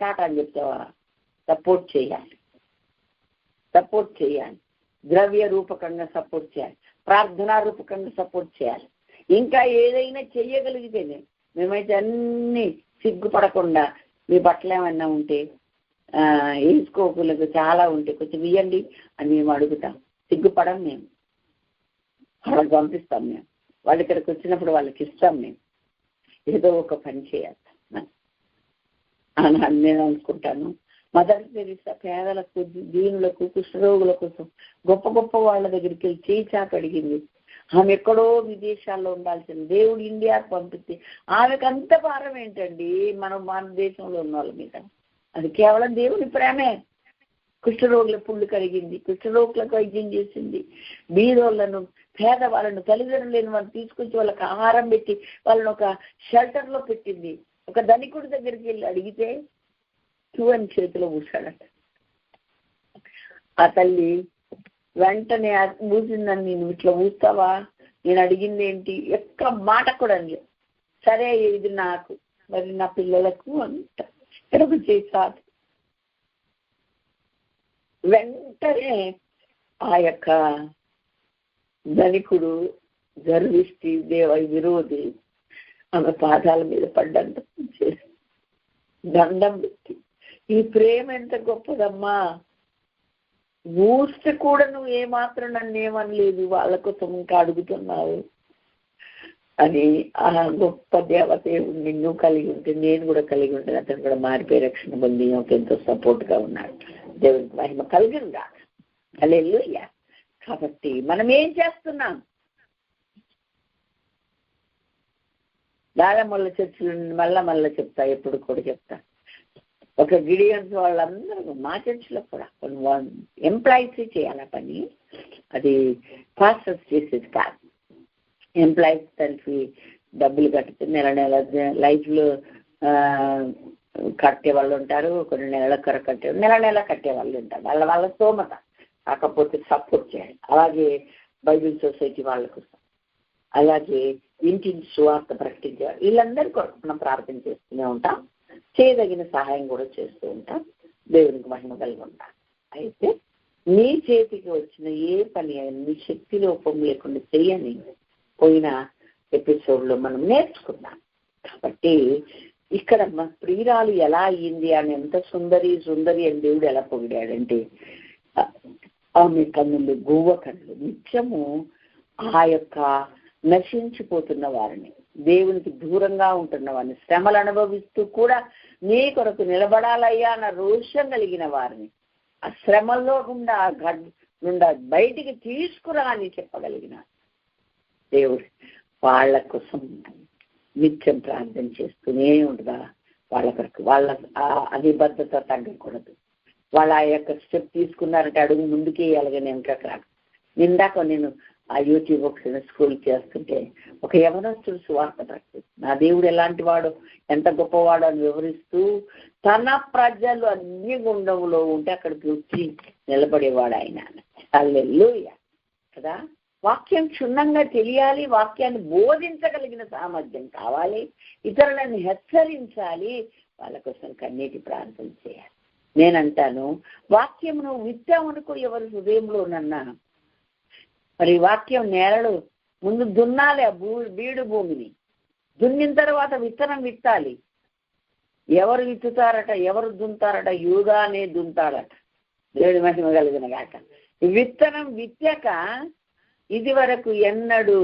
టాటా అని చెప్తావా? సపోర్ట్ చేయాలి. ద్రవ్య రూపకంగా సపోర్ట్ చేయాలి, ప్రార్థనా రూపకంగా సపోర్ట్ చేయాలి. ఇంకా ఏదైనా చెయ్యగలిగితేనే. మేమైతే అన్ని సిగ్గుపడకుండా, మీ బట్టలు ఏమన్నా ఉంటే వేసుకోకులకు చాలా ఉంటే కొంచెం ఇవ్వండి అని మేము అడుగుతాం. సిగ్గుపడం మేము. వాళ్ళకి పంపిస్తాం మేము. వాళ్ళు ఇక్కడికి వచ్చినప్పుడు వాళ్ళకి ఇస్తాం మేము. ఏదో ఒక పని చేయాలి అని నేను అనుకుంటాను. మదర్ తెరీసా పేదలకు, దీనులకు, కుష్ఠరోగుల కోసం గొప్ప గొప్ప వాళ్ళ దగ్గరికి వెళ్ళి చేయి చాపి అడిగింది. ఆమె ఎక్కడో విదేశాల్లో ఉండాల్సిన దేవుడు ఇండియాకు పంపిస్తే ఆమెకు అంత భారం ఏంటండి మన దేశంలో ఉన్న వాళ్ళ మీద? అది కేవలం దేవుని ప్రేమే. కుష్ఠరోగుల పుళ్ళు కరిగింది, కుష్ఠరోగులకు వైద్యం చేసింది, బీదోళ్లను పేదవాళ్ళను తల్లిదండ్రులు లేని వాళ్ళని తీసుకొచ్చి వాళ్ళకి ఆహారం పెట్టి వాళ్ళని ఒక షెల్టర్లో పెట్టింది. ఒక ధనికుడి దగ్గరికి వెళ్ళి అడిగితే చూవని చేతిలో కూర్చాడట. ఆ తల్లి వెంటనే మూసిందని, నేను ఇట్లా ఊస్తావా, నేను అడిగింది ఏంటి, ఎక్క మాట కూడా అని, సరే ఇది నాకు మరి నా పిల్లలకు అంట ఎడమ చేశారు. వెంటనే ఆ యొక్క ధనికుడు గర్విష్టి దేవ విరోధి ఆమె పాదాల మీద పడ్డంత చేసి దండం పెట్టి, ఈ ప్రేమ ఎంత గొప్పదమ్మా, ఊస్తే కూడా నువ్వు ఏమాత్రం నన్ను ఏమనలేదు, వాళ్ళ కోసం ఇంకా అడుగుతున్నావు అని ఆ గొప్ప దేవదేవుడు నిన్ను కలిగి ఉంటే నేను కూడా కలిగి ఉంటాను. అతను కూడా మారిపోయి రక్షణ పొంది ఎంతో సపోర్ట్గా ఉన్నాడు. దేవుడికి మహిమ కలిగిందా? హల్లెలూయా. కాబట్టి మనం ఏం చేస్తున్నాం? దాళమల్ల చర్చిలు మళ్ళా చెప్తా, ఎప్పుడు కూడా చెప్తా. ఒక గిడియన్స్ వాళ్ళందరూ మా చర్చిలో కూడా ఎంప్లాయీస్ చేయాల పని, అది పాస్టర్స్ చేసేది కాదు. ఎంప్లాయీస్ కలిసి డబ్బులు కడితే నెల లైఫ్లో కట్టే వాళ్ళు ఉంటారు, కొన్ని నెలల నెల కట్టే వాళ్ళు ఉంటారు. వాళ్ళ స్తోమత, కాకపోతే సపోర్ట్ చేయాలి. అలాగే బైబిల్ సొసైటీ వాళ్ళకు, అలాగే ఇంటింటి సువార్త ప్రకటించాలి. వీళ్ళందరి కొరకు మనం ప్రార్థన చేస్తూనే ఉంటాం, చేయదగిన సహాయం కూడా చేస్తూ ఉంటాం. దేవునికి మహిమ కలిగి ఉంటాం. అయితే నీ చేతికి వచ్చిన ఏ పని అయినా నీ శక్తి లోపం లేకుండా చెయ్యని పోయిన ఎపిసోడ్లో మనం నేర్చుకున్నాం. కాబట్టి ఇక్కడ మా ప్రియురాలు ఎలా అయ్యింది అని, ఎంత సుందరి అని దేవుడు ఎలా పొగిడాడంటే, ఆమె కన్నులు గువ్వ కన్నులు నిత్యము ఆ యొక్క నశించిపోతున్న వారిని, దేవునికి దూరంగా ఉంటున్న వారిని, శ్రమలు అనుభవిస్తూ కూడా నీ కొరకు నిలబడాలయ్యా అన్న రోషం కలిగిన వారిని ఆ శ్రమల్లో గుండా బయటికి తీసుకురా అని చెప్పగలిగిన దేవుడు వాళ్ళ కోసం నిత్యం ప్రార్థన చేస్తూనే ఉంటుందా. వాళ్ళ కొరకు వాళ్ళ అనిబద్ధత తగ్గకూడదు. వాళ్ళు ఆ యొక్క స్టెప్ తీసుకున్నారంటే అడుగు ముందుకే వేయాలిగానే వెనకకు రాదు. నిందాక నేను ఆ యూట్యూబ్ ఒక స్కూల్ చేస్తుంటే ఒక యవనస్తుడు సువార్త ప్రకటిస్తుంది. నా దేవుడు ఎలాంటి వాడు, ఎంత గొప్పవాడు అని వివరిస్తూ తన ప్రజలు అన్ని గుండంలో ఉంటే అక్కడికి వచ్చి నిలబడేవాడు ఆయన. హల్లెలూయా కదా. వాక్యం క్షుణ్ణంగా తెలియాలి, వాక్యాన్ని బోధించగలిగిన సామర్థ్యం కావాలి, ఇతరులను హెచ్చరించాలి, వాళ్ళ కోసం కన్నీటి ప్రార్థన చేయాలి. నేనంటాను, వాక్యం నువ్వు విత్తామనుకో ఎవరి హృదయంలోనన్నా, మరి వాక్యం నేలలు ముందు దున్నాలి. ఆ బీడు భూమిని దున్నిన తర్వాత విత్తనం విత్తాలి. ఎవరు విత్తుతారట, ఎవరు దున్తారట? యూదానే దున్తాడట. దేవుడి మహిమ కలిగిన గాక. విత్తనం విత్తాక ఇది వరకు ఎన్నడూ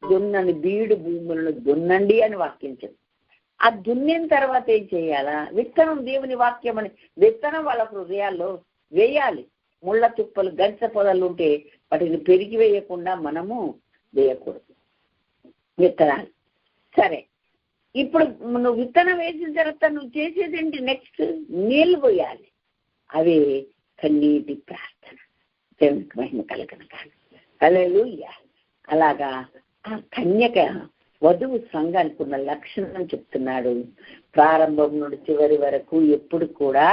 దున్నని బీడు భూములను దున్నండి అని వాక్యం చెప్తుంది. ఆ దున్నిన తర్వాత ఏం చేయాలా? విత్తనం దేవుని వాక్యం అని విత్తనం వాళ్ళ హృదయాల్లో వేయాలి. ముళ్ళ తుప్పలు, గంచ పొదలు ఉంటే వాటిని పెరిగి వేయకుండా మనము వేయకూడదు విత్తనాలు. సరే, ఇప్పుడు నువ్వు విత్తనం వేసిన తర్వాత నువ్వు చేసేదేంటి? నెక్స్ట్ నీళ్ళు పోయాలి. అవి కన్నీటి ప్రార్థన. దేవునికి మహిమ కలగను కానీ. హల్లెలూయా. అలాగా ఆ కన్యక వధువు సంఘానికి ఉన్న లక్షణం చెప్తున్నాడు. ప్రారంభం నుండి చివరి వరకు ఎప్పుడు కూడా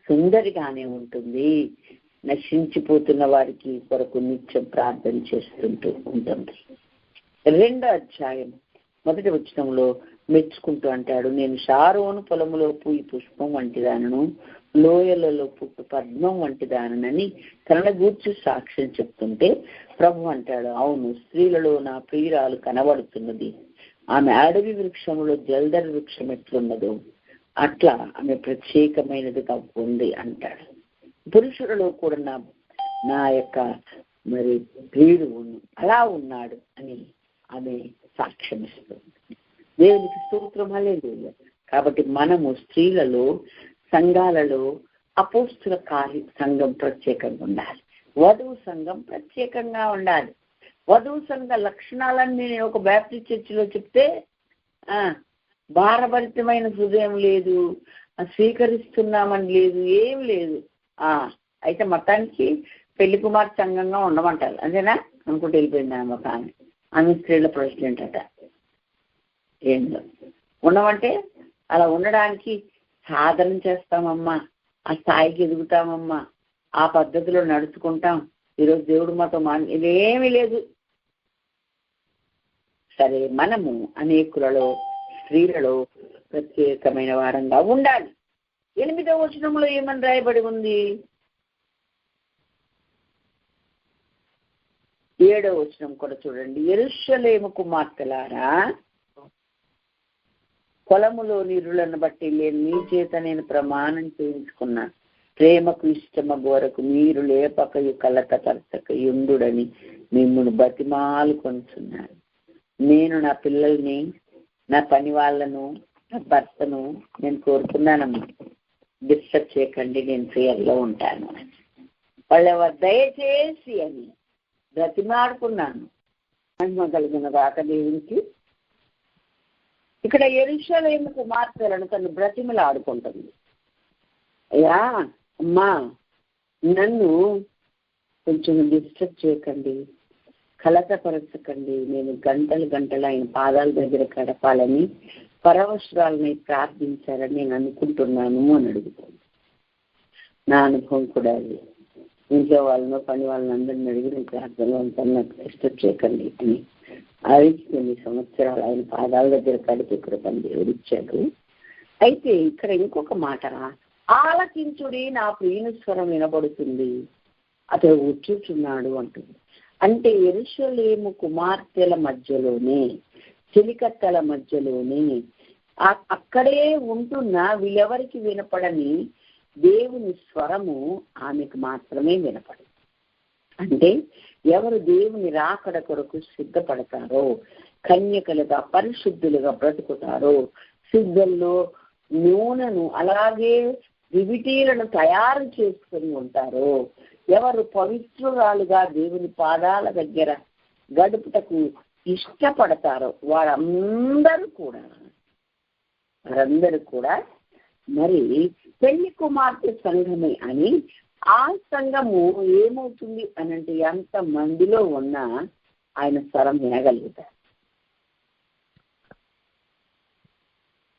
సుందరిగానే ఉంటుంది. నశించిపోతున్న వారికి కొరకు నిత్యం ప్రార్థన చేస్తుంటూ ఉంటుంది. 2వ అధ్యాయం 1వ వచనంలో మెచ్చుకుంటూ అంటాడు, నేను షారోను పొలములో పూయి పుష్పం వంటిదానను, లోయలలో పుట్టు పద్మం వంటిదానని తనను గూర్చి సాక్ష్యం చెప్తుంటే ప్రభు అంటాడు, అవును, స్త్రీలలో నా ప్రియురాలు కనబడుతున్నది. ఆమె అడవి వృక్షంలో జల్దర్ వృక్షం ఎట్లున్నదో అట్లా ఆమె ప్రత్యేకమైనదిగా ఉంది అంటాడు. పురుషులలో కూడా నా యొక్క మరి ప్రియుడు అలా ఉన్నాడు అని ఆమె సాక్ష్యం ఇస్తుంది. దేవునికి స్తోత్రం. హల్లెలూయా. కాబట్టి మనము స్త్రీలలో, సంఘాలలో అపోస్తుల సంఘం ప్రత్యేకంగా ఉండాలి. వధువు సంఘం ప్రత్యేకంగా ఉండాలి. వధువు సంఘ లక్షణాలన్నీ నేను ఒక బ్యాప్టిస్ట్ చర్చిలో చెప్తే భారభరితమైన హృదయం లేదు, స్వీకరిస్తున్నామని లేదు, ఏం లేదు. అయితే మొత్తానికి పెళ్లి కుమార్ సంఘంగా ఉండమంటారు అంతేనా అనుకుంటూ వెళ్ళిపోయింది ఆమె ఒక ఆమె స్త్రీల ప్రెసిడెంట్ అట. ఏందో ఉండమంటే అలా ఉండడానికి సాధన చేస్తామమ్మా, ఆ స్థాయికి ఎదుగుతామమ్మా, ఆ పద్ధతిలో నడుచుకుంటాం, ఈరోజు దేవుడు మాతో ఇదేమీ లేదు. సరే, మనము అనేకులలో స్త్రీలలో ప్రత్యేకమైన వారంగా ఉండాలి. 8వ వచనంలో ఏమని రాయబడి ఉంది? 7వ వచనం కూడా చూడండి. యెరూషలేము కుమార్తెలారా, పొలములో నీరులను బట్టి నీ చేత నేను ప్రమాణం చేయించుకున్నాను, ప్రేమకు ఇష్టమగు వరకు మీరు లేపకయు కలత పరచక యుండుడని మిమ్మల్ని బతిమాలు కొంటున్నాను. నేను నా పిల్లల్ని, నా పని వాళ్ళను, నా భర్తను నేను కోరుకున్నానమ్మా, డిస్టర్బ్ చేయకండి, నేను ప్రేయర్లో ఉంటాను. వాళ్ళ దయచేసి అని బ్రతిమాడుకున్నాను. మహిమ కలిగిన గాక దేవునికి. ఇక్కడ యెరూషలేము కుమార్తెలను తను బ్రతిమలు ఆడుకుంటుంది. అయ్యా అమ్మా, నన్ను కొంచెం డిస్టర్బ్ చేయకండి, కలతపరచకండి, నేను గంటలు ఆయన పాదాల దగ్గర గడపాలని పరవశురాలని ప్రార్థించాలని నేను అనుకుంటున్నాను అని అడుగుతాను. నా అనుభవం కూడా అది. ఇంట్లో వాళ్ళను పని వాళ్ళని అందరిని అడిగిన ప్రార్థనలో ఉంటాను, నాకు డిస్టర్బ్ చేయకండి అని. అది కొన్ని సంవత్సరాలు ఆయన పాదాల దగ్గర కడిపి కృపను దేవుడిచ్చాడు. అయితే ఇక్కడ ఇంకొక మాట, ఆలకించుడి నా ప్రియుని స్వరం వినబడుతుంది, అతడు వచ్చుచున్నాడు అంటుంది. అంటే యెరూషలేము కుమార్తెల మధ్యలోనే, చెలికత్తెల మధ్యలోనే, అక్కడే ఉంటున్న వీళ్ళెవరికి వినపడని దేవుని స్వరము ఆమెకు మాత్రమే వినపడదు. అంటే ఎవరు దేవుని రాకడ కొరకు సిద్ధపడతారో, కన్యకలుగా పరిశుద్ధులుగా బ్రతుకుతారో, సిద్ధల్లో నూనెను అలాగే దివిటీలను తయారు చేసుకుని ఉంటారో, ఎవరు పవిత్రురాలుగా దేవుని పాదాల దగ్గర గడుపుటకు ఇష్టపడతారో వారందరూ కూడా మరి పెళ్లి కుమార్తె సంఘమే అని. ఆ సంఘము ఏమవుతుంది అనంటే ఎంత మందిలో ఉన్నా ఆయన స్వరం వినగలుగుతారు.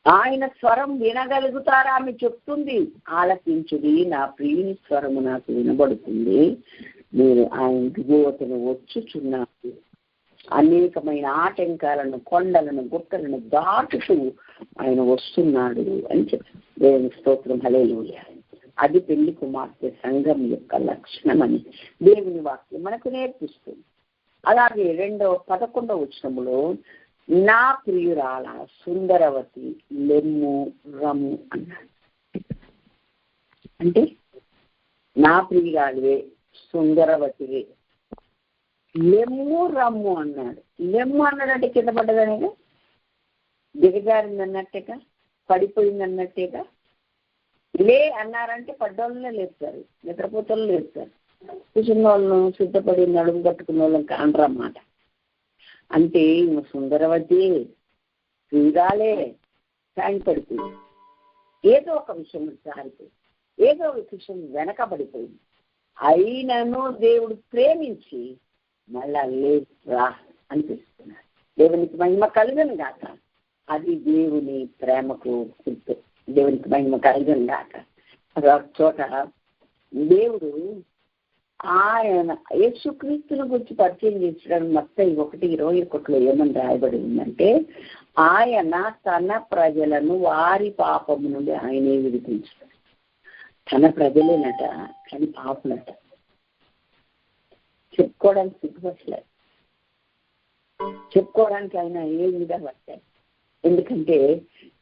ఆయన స్వరం వినగలుగుతారా? ఆమె చెప్తుంది, ఆలకించుడి నా ప్రియుని స్వరము నాకు వినబడుతుంది, మీరు ఆయన దిగువతను వచ్చుచున్నారు, అనేకమైన ఆటంకాలను, కొండలను, గుట్టలను దాటుతూ ఆయన వస్తున్నాడు అని చెప్తారు. దేవుని స్తోత్రం, హల్లెలూయా. అది పెళ్లి కుమార్తె సంఘం యొక్క లక్షణం అని దేవుని వాక్యం మనకు నేర్పిస్తుంది. అలాగే 11వ వచనములో నా ప్రియురాల సుందరవతి లెమ్ము రమ్ము అన్నాడు. అంటే నా ప్రియురాలివే, సుందరవతివే, లెమ్ము రమ్ము అన్నాడు. లెమ్ము అన్నాడంటే కింద పడ్డదనేగా, దిగజారింది అన్నట్టేగా, పడిపోయింది అన్నట్టేగా. లే అన్నారంటే పడ్డోళ్ళనే లేస్తారు, నిద్రపోతలు లేస్తారు, కూర్చున్న వాళ్ళను సిద్ధపడి నడుము కట్టుకున్న వాళ్ళని కానరన్నమాట. అంటే ఈమె సుందరవతి ప్రియురాలే, సాయం పడిపోయింది, ఏదో ఒక విషయం జారిపోయింది, ఏదో ఒక విషయం వెనకబడిపోయింది. అయినను దేవుడు ప్రేమించి మళ్ళా లేరా అనిపిస్తున్నాడు. దేవునికి మహిమ కలుగను గాక. అది దేవుని ప్రేమకు గుర్తు. దేవునికి మహిమ కలుగను గాక. చోట దేవుడు ఆయన యేసుక్రీస్తుని గురించి పరిచయం చేసడానికి మత్తయి 1:21 ఏమని రాయబడి ఉందంటే, ఆయన తన ప్రజలను వారి పాపము నుండి ఆయనే విడిపించాడు. తన ప్రజలేనట, కానీ పాపులట. చెప్పుకోవడానికి సిగ్గుపట్టలేదు, చెప్పుకోవడానికి ఆయన ఏ విధంగా పట్టాడు. ఎందుకంటే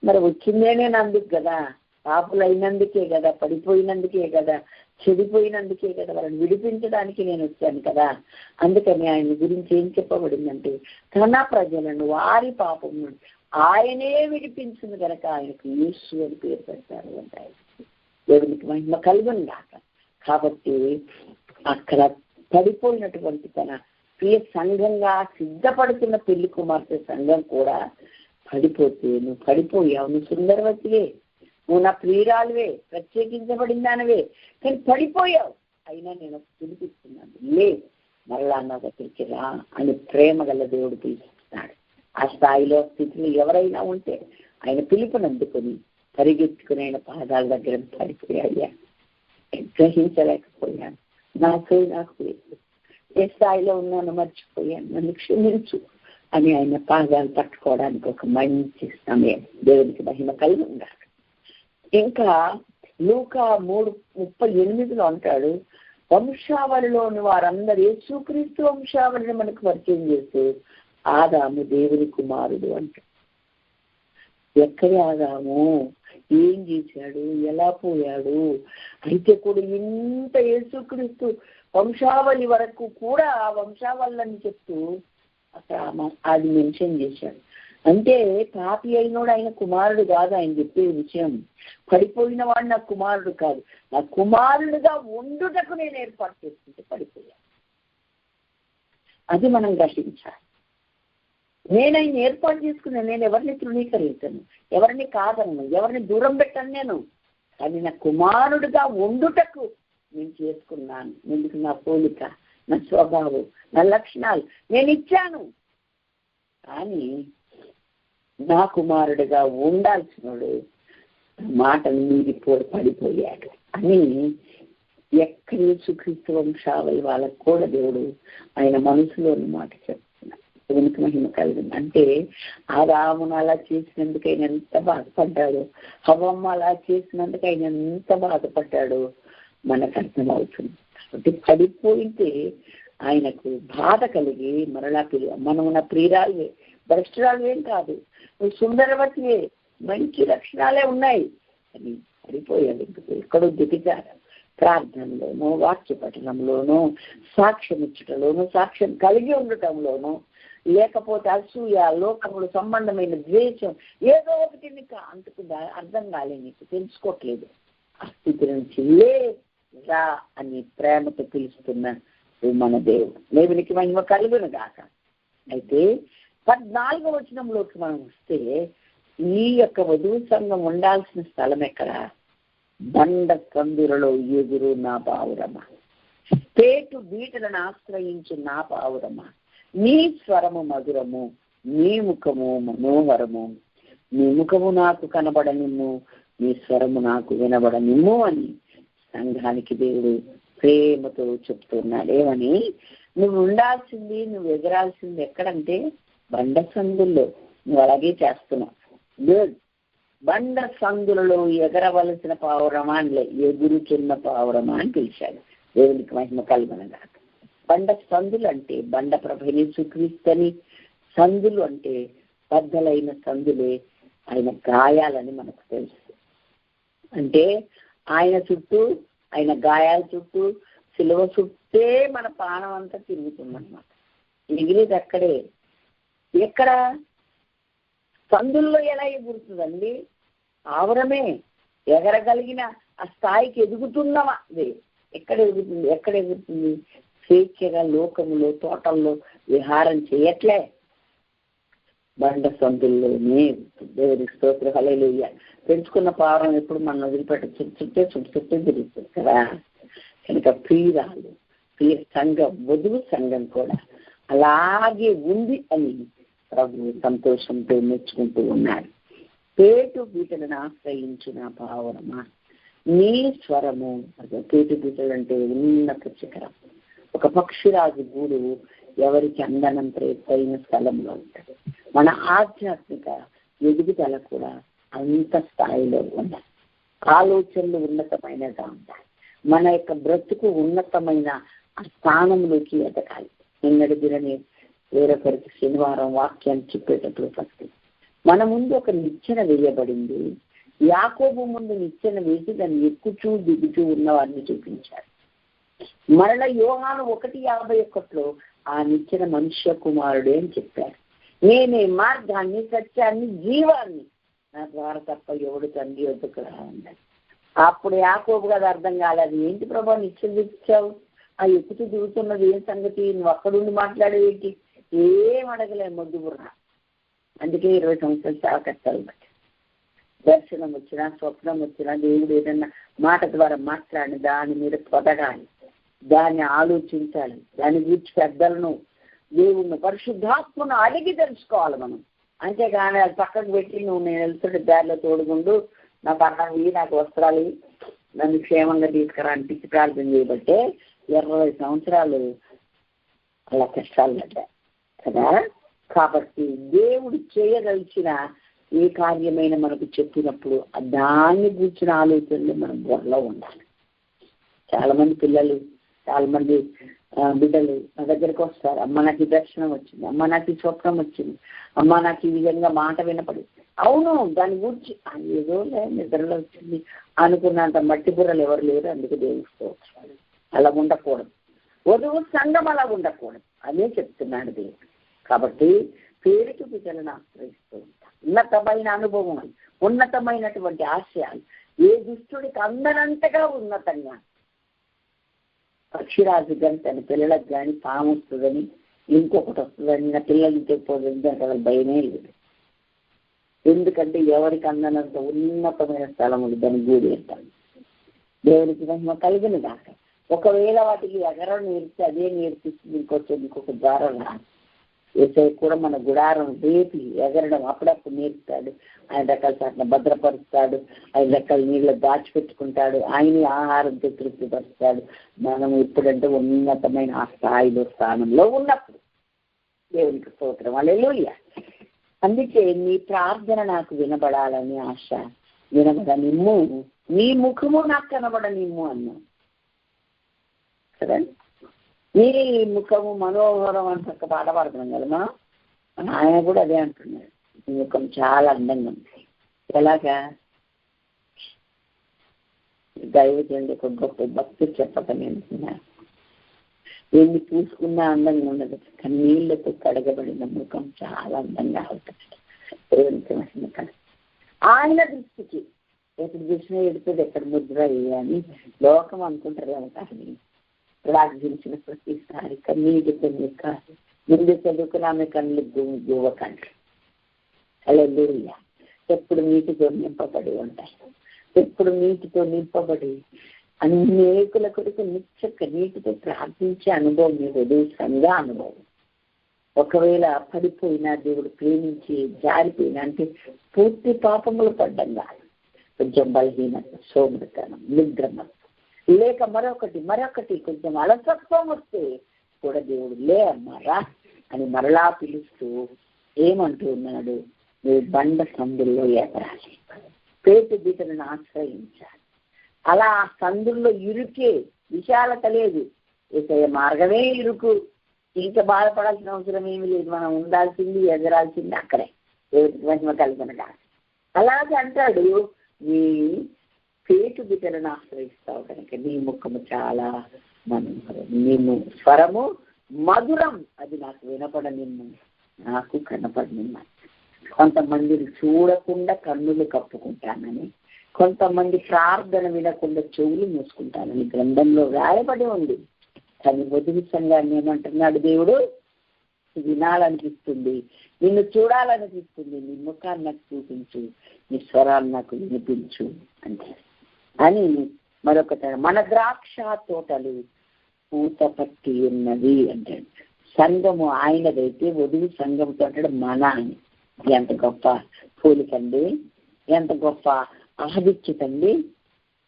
మరి వచ్చిందేనే నందుకు కదా, పాపులు అయినందుకే కదా, పడిపోయినందుకే కదా, చెడిపోయినందుకే కదా, వాళ్ళని విడిపించడానికి నేను వచ్చాను కదా. అందుకని ఆయన గురించి ఏం చెప్పబడిందంటే, తన ప్రజలను వారి పాపం నుండి ఆయనే విడిపించింది కనుక ఆయనకు యేసు అని పేరు పెడతారు అంటారు. దేవునికి మహిమ కలుగును గాక. కాబట్టి అక్కడ పడిపోయినటువంటి తన ప్రియ సంఘంగా సిద్ధపడుతున్న పెళ్లి కుమార్తె సంఘం కూడా పడిపోతే, నువ్వు పడిపోయావు, నువ్వు సుందరవతివే, నువ్వు నా ప్రియురాలువే, ప్రత్యేకించబడిందానవే, కానీ పడిపోయావు, అయినా నేను పిలిపిస్తున్నాను, లే మరలా నా దగ్గరికి రా అని ప్రేమ గల దేవుడు పిలుస్తున్నాడు. ఆ స్థాయిలో స్థితిలో ఎవరైనా ఉంటే ఆయన పిలుపునందుకొని పరిగెత్తుకుని ఆయన పాదాల దగ్గర పడిపోయాయ్యా, గ్రహించలేకపోయాను, నాకు లేదు, ఏ స్థాయిలో ఉన్నాను మర్చిపోయాను, నన్ను క్షమించు అని ఆయన పాదాలు పట్టుకోవడానికి ఒక మంచి సమయం. దేవునికి మహిమ కలిగి ఉండాలి. ఇంకా లూకా 3:38 అంటాడు, వంశావళిలోని వారందరూ యేసుక్రీస్తు వంశావళిని మనకు పరిచయం చేస్తూ ఆదాము దేవుని కుమారుడు అంటాడు. ఎక్కడి ఆదాము, ఏం చేశాడు, ఎలా పోయాడు, అయితే కూడా ఇంత యేసుక్రీస్తు వంశావళి వరకు కూడా ఆ వంశావళిని చెప్తూ అక్కడ అది మెన్షన్ చేశాడు. అంటే పాపి అయినోడు ఆయన కుమారుడు కాదు, ఆయన చెప్పే విషయం, పడిపోయిన వాడు నా కుమారుడు కాదు, నా కుమారుడుగా ఉండుటకు నేను ఏర్పాటు చేసుకుంటే పడిపోయాను. అది మనం గ్రహించాలి. నేను ఆయన ఏర్పాటు చేసుకున్నాను, నేను ఎవరిని తృణీకరించను, ఎవరిని కాదను, ఎవరిని దూరం పెట్టను నేను, కానీ నా కుమారుడుగా ఉండుటకు నేను చేసుకున్నాను. ఎందుకు? నా పోలిక, నా స్వభావం, నా లక్షణాలు నేను ఇచ్చాను. కానీ నా కుమారుడిగా ఉండాల్సినోడు మాటలు మీరిపోయి పడిపోయాడు అని ఎక్కడ యేసుక్రీస్తు వంశావళి వాళ్ళకు కూడా దేవుడు ఆయన మనసులోని మాట చెప్తున్నాడు. దేవునికి మహిమ కలిగింది. అంటే ఆదామును అలా చేసినందుకు ఆయన ఎంత బాధపడ్డాడో, హవ్వమ్మ అలా చేసినందుకు ఆయన ఎంత బాధపడ్డాడో మనకు అర్థమవుతుంది. కాబట్టి పడిపోయితే ఆయనకు బాధ కలిగి మరలా మనం నా ప్రియురాలువే, భ్రష్టురాలు ఏం కాదు, నువ్వు సుందరవతివే, మంచి లక్షణాలే ఉన్నాయి, అని పడిపోయాడు. ఎక్కడో దిగిచారు. ప్రార్థనలోనూ, వాక్య పఠనంలోనూ, సాక్ష్యం ఇచ్చటలోనూ, సాక్ష్యం కలిగి ఉండటంలోనూ, లేకపోతే అసూయ, లోకములు సంబంధమైన ద్వేషం, ఏదో ఒకటి నీకు అంటుకుందా, అర్థం కాలే, నీకు తెలుసుకోవట్లేదు. ఆ స్థితి నుంచి రా అని ప్రేమతో పిలుస్తున్న మన దేవుడు. దేవునికి మహిమ కలుగును గాక. అయితే 14వ వచనంలోకి మనం వస్తే, ఈ యొక్క వధువు సంఘం ఉండాల్సిన స్థలం ఎక్కడ? బండ కందులలో ఎగురు నా పావురమా, పేటు బీటలను ఆశ్రయించు నా పావురమా, నీ స్వరము మధురము, నీ ముఖము మనోహరము, నీ ముఖము నాకు కనబడనిమ్ము, నీ స్వరము నాకు వినబడనిమ్ము అని సంఘానికి దేవుడు ప్రేమతో చెప్తున్నాడు. ఏమని? నువ్వు ఉండాల్సింది, నువ్వు ఎగరాల్సింది ఎక్కడంటే బండ సందుల్లో. నువ్వు అలాగే చేస్తున్నావు. గుడ్. బండ సందులలో ఎగరవలసిన పావురమా అని, ఎగురుచున్న పావురమా అని పిలిచాడు. దేవునికి మహిమ కలుగునగా. బండ సందులు అంటే బండ ప్రభని యేసుక్రీస్తుని, సందులు అంటే బద్దలైన సందులే ఆయన గాయాలని మనకు తెలుసు. అంటే ఆయన చుట్టూ, ఆయన గాయాల చుట్టూ, సిలువ చుట్టే మన ప్రాణం అంతా తిరుగుతుందన్నమాట. ఎగిరేది అక్కడే. ఎక్కడ? సందుల్లో ఎలా ఎగురుతుందండి? ఆవరమే. ఎగరగలిగిన ఆ స్థాయికి ఎదుగుతున్నామా? అదే ఎక్కడ ఎగురుతుంది? ఎక్కడ ఎగురుతుంది? స్వేచ్ఛగా లోకములో, తోటల్లో విహారం చేయట్లే, బండ సందుల్లోనే. దేవుడి స్తోత్రం, హల్లెలూయా. పెంచుకున్న పావురం ఎప్పుడు మనం వదిలిపెట్ట చుట్టే తిరుగుతుంది కదా. కనుక ప్రియురాలు, ప్రియ సంఘం, వధువు సంఘం కూడా అలాగే ఉంది అని ప్రభు సంతోషంతో మెచ్చుకుంటూ ఉన్నాడు. పేటు బీటలను ఆశ్రయించు నా పావురమా, నీ స్వరము. పేటు బీటలు అంటే ఉన్నత శిఖరం. ఒక పక్షిరాజు గూడు ఎవరికి అందనంత ఎత్తైన స్థలంలో ఉంటుంది. మన ఆధ్యాత్మిక ఎదుగుదల కూడా అంత స్థాయిలో ఉండాలి. ఆలోచనలు ఉన్నతమైనగా ఉండాలి. మన యొక్క బ్రతుకు ఉన్నతమైన ఆ స్థానంలోకి ఎదగాలి. నిన్నటి దినని వేరొకరికి శనివారం వాక్యాన్ని చెప్పేటప్పుడు ఫస్ట్ మన ముందు ఒక నిచ్చెన వేయబడింది. యాకోబు ముందు నిచ్చెన వేసి దాన్ని ఎక్కుచూ దిగుచూ ఉన్న వారిని చూపించారు. మరల యోహాను 1:51 ఆ నిచ్చెన మనుష్య కుమారుడే అని చెప్పారు. నేనే మార్గాన్ని, సత్యాన్ని, జీవాన్ని, నా ద్వారా తప్ప ఎవడు తండ్రి వద్దకు రావాలి. అప్పుడు యాకోబు కదా అర్థం కాలేదు. ఏంటి ప్రభా నిత్యం తెచ్చావు, ఆ ఎక్కుతూ దిగుతున్నది ఏం సంగతి, నువ్వు అక్కడుండి మాట్లాడేటి? ఏం అడగలే, మొద్దు బుర్ర. అందుకే 20 సంవత్సరాలు సేవ కట్టాలి. దర్శనం వచ్చినా, స్వప్నం వచ్చినా, దేవుడు ఏదన్నా మాట ద్వారా మాట్లాడి దాని మీద పొదగాలి, దాన్ని ఆలోచించాలి, దాని గురించి పెద్దలను, దేవుణ్ణి, పరిశుద్ధాత్మను అడిగి తెలుసుకోవాలి మనం. అంతేగాని అది పక్కకు పెట్టి నువ్వు నేను వెళ్తుంటే దారిలో తోడుకుంటూ నాకు అన్నం ఇవి, నాకు వస్త్రాలు, నన్ను క్షేమంగా తీసుకురా అనిపించి ప్రార్థన చేయబట్టే 20 సంవత్సరాలు అలా కష్టాలు పడ్డాయి కదా. కాబట్టి దేవుడు చేయదలిచిన ఏ కార్యమైన మనకు చెప్పినప్పుడు దాన్ని కూర్చుని ఆలోచనలు మనం బుర్రలో ఉండాలి. చాలా మంది పిల్లలు, చాలా మంది బిడ్డలు నా దగ్గరికి వస్తారు, అమ్మ నాకు ఈ దర్శనం వచ్చింది, అమ్మ నాకు ఈ స్వప్నం వచ్చింది, అమ్మ నాకు ఈ విధంగా మాట వినపడి. అవును, దాని గురించి ఏదో నిద్రలో వచ్చింది అనుకున్నంత మట్టి బుర్రలు ఎవరు లేరు. అందుకు దేవుసుకోవచ్చు, అలా ఉండకూడదు. వధువు సంఘం అలా ఉండకూడదు అదే చెప్తున్నాడు దేవుడు. కాబట్టి పేరుకి బిడ్డలను ఆశ్రయిస్తూ ఉంటాం. ఉన్నతమైన అనుభవం, ఉన్నతమైనటువంటి ఆశయాలు, ఏ దుష్టుడికి అందనంతగా ఉన్నతంగా. పక్షిరాజు కానీ తన పిల్లలకు కానీ పాము వస్తుందని, ఇంకొకటి వస్తుందని, నా పిల్లలు చెప్పిపోతుంది అంటే వాళ్ళ భయమే లేదు. ఎందుకంటే ఎవరికి అందనంత ఉన్నతమైన స్థలములు దాని గూడి అంటారు. దేవునికి మహిమ కలిగిన దాకా. ఒకవేళ వాటికి ఎగరం నేర్చి అదే నేర్పిస్తుంది, ఇంకొక ద్వారం రాదు. ఏసై కూడా మన గుడారం రేపి ఎగరడం అప్పుడప్పుడు నేర్పుతాడు. ఆయన రకాల చాట్ల భద్రపరుస్తాడు, 5 రకాల నీళ్ళు దాచిపెట్టుకుంటాడు, ఆయన ఆహారంతో తృప్తిపరుస్తాడు. మనం ఇప్పుడంటే ఉన్నతమైన ఆ స్థాయిలో, స్థానంలో ఉన్నప్పుడు దేవునికి స్తోత్రం, హల్లెలూయా. అందుకే నీ ప్రార్థన నాకు వినబడాలని ఆశ, వినబడనిమ్ము, నీ ముఖము నాకు కనబడనిమ్ము అన్నాం కదండి. నీ ముఖము మనోహరం అని చక్క పాట పాడుతున్నాం కదా మనం. ఆయన కూడా అదే అంటున్నాడు, నీ ముఖం చాలా అందంగా ఉంది. ఎలాగా? దైవజనుడు ఒక గొప్ప భక్తి చెప్పక నేను ఎన్ని పూసుకున్నా అందంగా ఉండదు, కానీ నీళ్లతో కడగబడిన ముఖం చాలా అందంగా అవుతుంది. ఆయన దృష్టికి ఎప్పుడు చూసినా ఎడుతుంది, ఎక్కడ ముద్ర అని లోకం అనుకుంటారు. కానీ ప్రార్థించిన ప్రతిసారి కన్నీటితో కాదు, ముందు చదువుకుని ఆమె కళ్ళు దువ్వకండి. హల్లెలూయా. ఎప్పుడు నీటితో నింపబడి ఉంటాయి, ఎప్పుడు నీటితో నింపబడి అనేకుల కొరకు నిత్యక నీటితో ప్రార్థించే అనుభవం మీకు ఉదయంగా అనుభవం. ఒకవేళ పడిపోయినా, దేవుడు ప్రేమించి జారిపోయినా అంటే పూర్తి పాపములు పడ్డం కాదు, కొంచెం బలహీనత, సోమరితనం, నిద్రమ, లేక మరొకటి కొంచెం అలసత్వం వస్తే కూడా దేవుడు లే అమ్మారా అని మరలా పిలుస్తూ ఏమంటూ ఉన్నాడు, నువ్వు బండ సందుల్లో ఎగరాలి, పేటు బీటలను ఆశ్రయించాలి. అలా ఆ సందుల్లో ఇరుకే, విశాలత లేదు, ఏసయ్య మార్గమే ఇరుకు. ఇంకా బాధపడాల్సిన అవసరం ఏమీ లేదు, మనం ఉండాల్సింది, ఎగరాల్సింది అక్కడే, మహిమ కలిగినగా. అలాగే అంటాడు, నీ పేటు బిడ్డలను ఆశ్రయిస్తావు కనుక నీ ముఖము చాలా మనోహరం, నీ స్వరము మధురం, అది నాకు వినపడనిమ్ము, నాకు కనపడనిమ్మ. కొంతమందిని చూడకుండా కన్నులు కప్పుకుంటానని, కొంతమంది ప్రార్థన వినకుండా చెవులు మూసుకుంటానని గ్రంథంలో రాయబడి ఉంది. కానీ వధువు సంఘాన్ని ఏమంటున్నాడు దేవుడు, వినాలనిపిస్తుంది, నిన్ను చూడాలనిపిస్తుంది, నీ ముఖాన్ని నాకు చూపించు, నీ స్వరాలు నాకు వినిపించు అంటే అని. మరొక మన ద్రాక్ష తోటలు పూత పట్టి ఉన్నది అంటే సంఘము ఆయనదైతే వధువు సంఘంతో అంటే మన అని. ఎంత గొప్ప పోలికండి, ఎంత గొప్ప ఆదిత్యతండి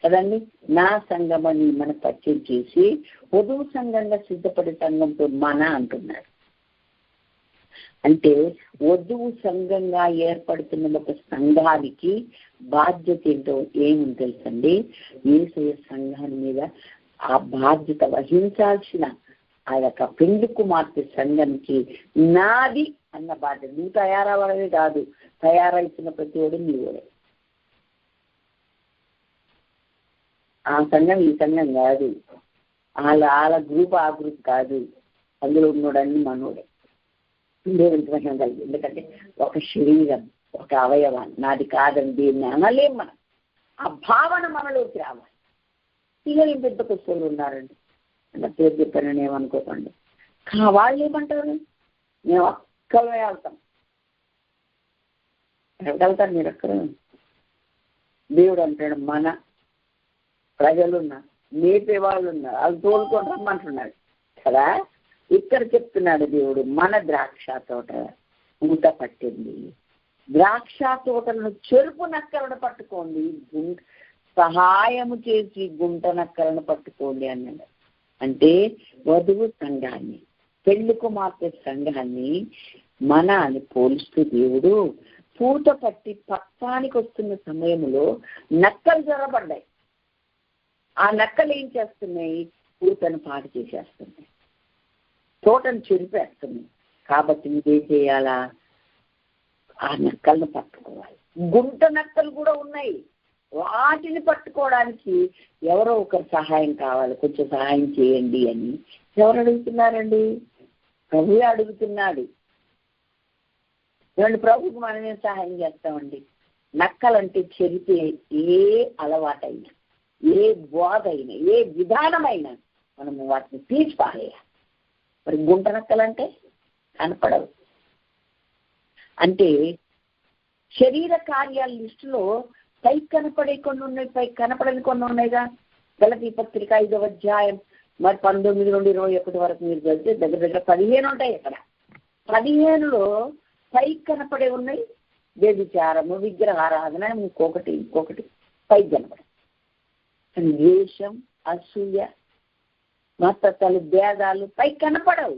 కదండి. నా సంఘమని మన పరిచయం చేసి వధువు సంఘంగా సిద్ధపడే సంఘంతో మన అంటున్నాడు. అంటే వధువు సంఘంగా ఏర్పడుతున్న ఒక సంఘానికి బాధ్యత ఏంటో ఏమని తెలుసండి, యేసయ్య సంఘాన్ని మీద ఆ బాధ్యత వహించాల్సిన ఆ యొక్క పెండ్లి కుమార్తె సంఘానికి నాది అన్న బాధ్యత. నువ్వు తయారవ్వడమే కాదు, తయారైతున్న ప్రతి వాడు నీవోడే. ఆ సంఘం ఈ సంఘం కాదు, వాళ్ళ గ్రూప్ ఆ గ్రూప్ కాదు, అందులో ఉన్నోడన్ని మనోడే. కలిగి, ఎందుకంటే ఒక శరీరం, ఒక అవయవాన్ని నాది కాదని దీన్ని అనలేం మనం. ఆ భావన మనలోకి రావాలి. పిల్లలు పెద్ద పుస్తకాలు ఉన్నారండి, అన్న పేరు చెప్పానని ఏమనుకోకండి. వాళ్ళు ఏమంటారు, మేము ఒక్కమే వెళ్తాం. ఎక్కడికి వెళ్తారు మీరు? ఎక్కడ దేవుడు అంటాడు మన ప్రజలున్నారు, మేపే వాళ్ళు ఉన్నారు, వాళ్ళు తోలుకొని రమ్మంటున్నాడు కదా. ఇక్కడ చెప్తున్నాడు దేవుడు, మన ద్రాక్ష తోట ఊట పట్టింది, ద్రాక్ష తోటలను చెరుపు నక్కలను పట్టుకోండి, సహాయము చేసి గుంట నక్కలను పట్టుకోండి అన్నాడు. అంటే వధువు సంఘాన్ని, పెళ్లి కుమార్తె సంఘాన్ని మన అని పోలుస్తూ దేవుడు పూట పట్టి పక్వానికి వస్తున్న సమయంలో నక్కలు జొరబడ్డాయి. ఆ నక్కలు ఏం చేస్తున్నాయి? పూతను పాడు చేసేస్తున్నాయి, తోటను చెరిపేస్తున్నాయి. కాబట్టి ఇదేం చేయాలా? ఆ నక్కలను పట్టుకోవాలి. గుంట నక్కలు కూడా ఉన్నాయి, వాటిని పట్టుకోవడానికి ఎవరో ఒకరు సహాయం కావాలి, కొంచెం సహాయం చేయండి అని ఎవరు అడుగుతున్నారండి? ప్రభువే అడుగుతున్నాడు. ఏమండి, ప్రభుకి మనమే సహాయం చేస్తామండి. నక్కలంటే చెరిపే ఏ అలవాటైనా, ఏ బోధ అయినా, ఏ విధానమైనా మనము వాటిని తీసి పారేయాలి. మరి గుంట నక్కలంటే కనపడవు. అంటే శరీర కార్యాల లిస్టులో పై కనపడే కొన్ని ఉన్నాయి, పై కనపడని కొన్ని ఉన్నాయిగా. గలతీ పత్రిక 5వ అధ్యాయం మరి 19 నుండి 21 వరకు మీరు చదివితే దగ్గర దగ్గర 15 ఉంటాయి. ఇక్కడ 15లో పై కనపడే ఉన్నాయి. వ్యభిచారము, విగ్రహారాధన, ఇంకొకటి పై కనపడే. ద్వేషం, అసూయ, మతతలు, భేదాలు పై కనపడవు.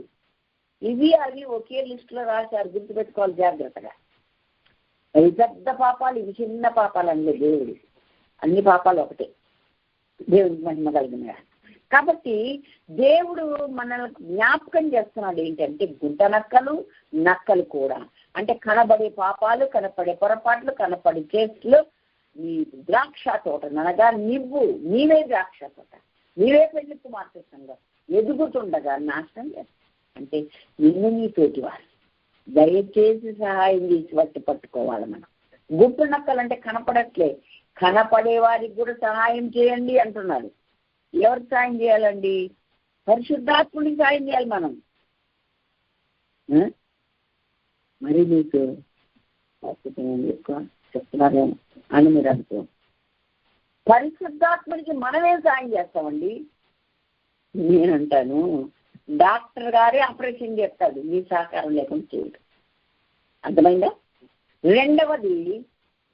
ఇవి అవి ఒకే లిస్టులో రాశారు, గుర్తుపెట్టుకోవాలి జాగ్రత్తగా. అవి పెద్ద పాపాలు, ఇవి చిన్న పాపాలు అండి. దేవుడు అన్ని పాపాలు ఒకటే, దేవుడికి మహిమ కలిగిన. కాబట్టి దేవుడు మనల్ని జ్ఞాపకం చేస్తున్నాడు ఏంటంటే గుంట నక్కలు కూడా, అంటే కనబడే పాపాలు, కనపడే పొరపాట్లు, కనపడే చేతులు. నీ ద్రాక్ష తోట అనగా నీవే ద్రాక్ష తోట, నీవే పెళ్లి కుమార్తె సంఘం ఎదుగుతుండగా నాశనం చేస్తా. అంటే నిన్ను నీ తోటి వారు దయచేసి సహాయం చేసి బట్టి పట్టుకోవాలి. మనం గుంట నక్కలంటే కనపడట్లే, కనపడే వారికి కూడా సహాయం చేయండి అంటున్నాడు. ఎవరికి సాయం చేయాలండి? పరిశుద్ధాత్ముడికి సాయం చేయాలి మనం. మరి మీకు ఎక్కువ చెప్తున్నారేమో అని మీరు అనుకో. పరిశుద్ధాత్ముడికి మనమే సాయం చేస్తామండి. నేనంటాను, డాక్టర్ గారే ఆపరేషన్ చేస్తాడు, మీ సహకారం లేకుండా చేయడు. అర్థమైందా?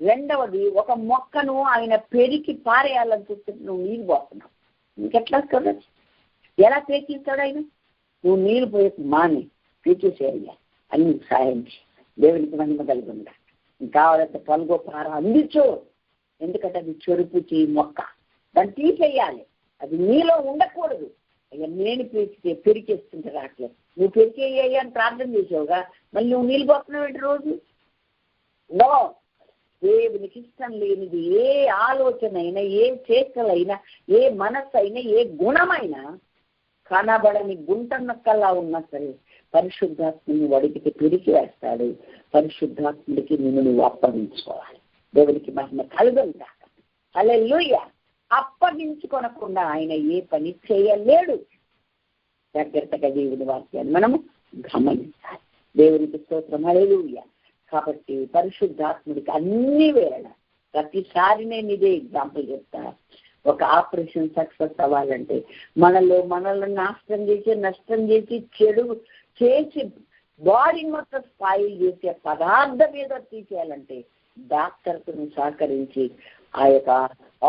రెండవది ఒక మొక్కను ఆయన పెరికి పారేయాలని చూస్తే నువ్వు నీళ్ళు పోతున్నావు. ఇంకెట్లా వస్తుంది? ఎలా పేకిస్తాడు ఆయన? నువ్వు నీళ్ళు పోయి మాని పీకేసేయాలి అని నీకు సాయం చేయి. దేవునికి మహిమ కలిగి ఉందా. కావాలంటే పలుగో పార అందించు. ఎందుకంటే అది చెరుపు చేయి మొక్క, దాన్ని తీసేయాలి. అది నీలో ఉండకూడదు. అయ్యా నేను పెరికేస్తుంటే రావట్లేదు, నువ్వు పెరికేయ్యా అని ప్రార్థన చేసావుగా, మళ్ళీ నువ్వు నీళ్ళు పోతున్నావు ఏంటి రోజు? నో. దేవునికి ఇష్టం లేనిది ఏ ఆలోచన అయినా, ఏ చేష్టలైనా, ఏ మనస్సు అయినా, ఏ గుణమైనా కనబడని గుంట నక్కల్లా ఉన్నా సరే పరిశుద్ధాత్మని వడికితే పెరిగి వేస్తాడు. పరిశుద్ధాత్ముడికి నువ్వు అప్పగించుకోవాలి. దేవునికి మహిమ కలుగుందా. హల్లెలూయా. అప్పగించుకొనకుండా ఆయన ఏ పని చేయలేడు. జాగ్రత్తగా దేవుని వాక్యాన్ని మనము గమనించాలి. దేవునికి స్తోత్రం. హల్లెలూయా. కాబట్టి పరిశుద్ధాత్ముడికి అన్ని వేళ ప్రతిసారి నేను ఇదే ఎగ్జాంపుల్ చెప్తా. ఒక ఆపరేషన్ సక్సెస్ అవ్వాలంటే మనల్ని నష్టం చేసి చెడు చేసి బాడీ మొత్తం స్పాయిల్ చేసే పదార్థం ఏదో తీసేయాలంటే డాక్టర్కు సహకరించి ఆ యొక్క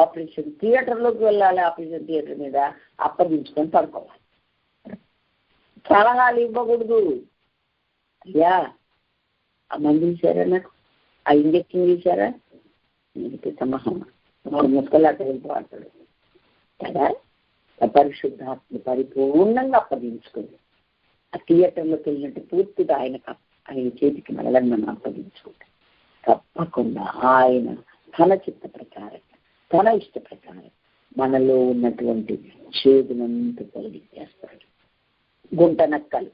ఆపరేషన్ థియేటర్లోకి వెళ్ళాలి. ఆపరేషన్ థియేటర్ మీద అప్పగించుకొని పడుకోవాలి. సలహాలు ఇవ్వకూడదు. అయ్యా ఆ మందు తీసారా, నాకు ఆ ఇంజక్షన్ తీసారా, ముక్కలాట వెళ్ళిపోతాడు కదా. పరిశుద్ధాత్మ పరిపూర్ణంగా అప్పగించుకుంది. ఆ థియేటర్లోకి వెళ్ళినట్టు పూర్తిగా ఆయన చేతికి మనల్ని మనం అప్పగించుకుంటాం. తప్పకుండా ఆయన తన చిత్త ప్రకారం, తన ఇష్ట ప్రకారం మనలో ఉన్నటువంటి చేదునంతా తొలగించేస్తాడు. గుంట నక్కలు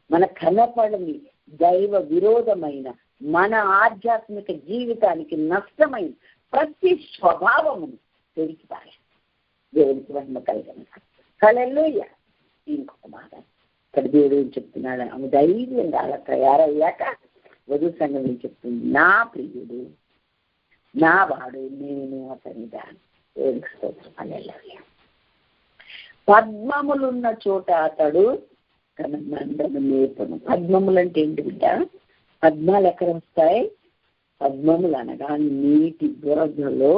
మన కనపడని దైవ విరోధమైన, మన ఆధ్యాత్మిక జీవితానికి నష్టమైన ప్రతి స్వభావమును పెరిగిపారు. దేవునికి మహిమ కలిగిన. హల్లెలూయా. ఇంకొక మాట ఇక్కడ దేవుడు ఏం చెప్తున్నాడు? ఆమె ధైర్యంగా అలా తయారయ్యాక వధు సంఘం ఏం చెప్తుంది? నా ప్రియుడు నా వాడు, నేను అతని దాని. పద్మములున్న చోట అతడు తన మందను మేపును. పద్మములు అంటే ఏంటి బిడ్డ? పద్మాలు ఎక్కడ వస్తాయి? పద్మములు అనగా నీటి బురదలో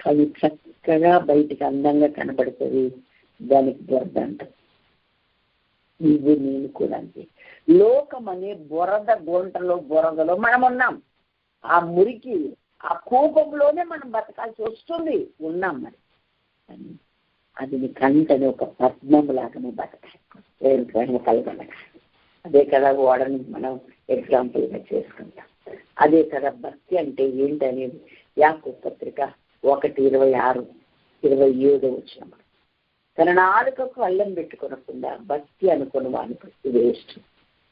అవి చక్కగా బయటికి అందంగా కనబడుతుంది. దానికి బురద అంటారు. నువ్వు నేను కూడా అంతే. లోకం అనే బురద గుంటలో బురదలో మనం ఉన్నాం. ఆ మురికి, ఆ కోపంలోనే మనం బతకాల్సి వస్తుంది. ఉన్నాం మరి. అది నీ కంటని ఒక పద్మము లాగానే బతకాలి కలగలగా. అదే కదా ఓడని మనం ఎగ్జాంపుల్గా చేసుకుంటాం. అదే కదా భక్తి అంటే ఏంటనేది యాకోబు పత్రిక 1:26, 27 వచ్చినప్పుడు, తన నాలుకకు అల్లం పెట్టుకోనకుండా భక్తి అనుకుని వాని భక్తి వేస్ట్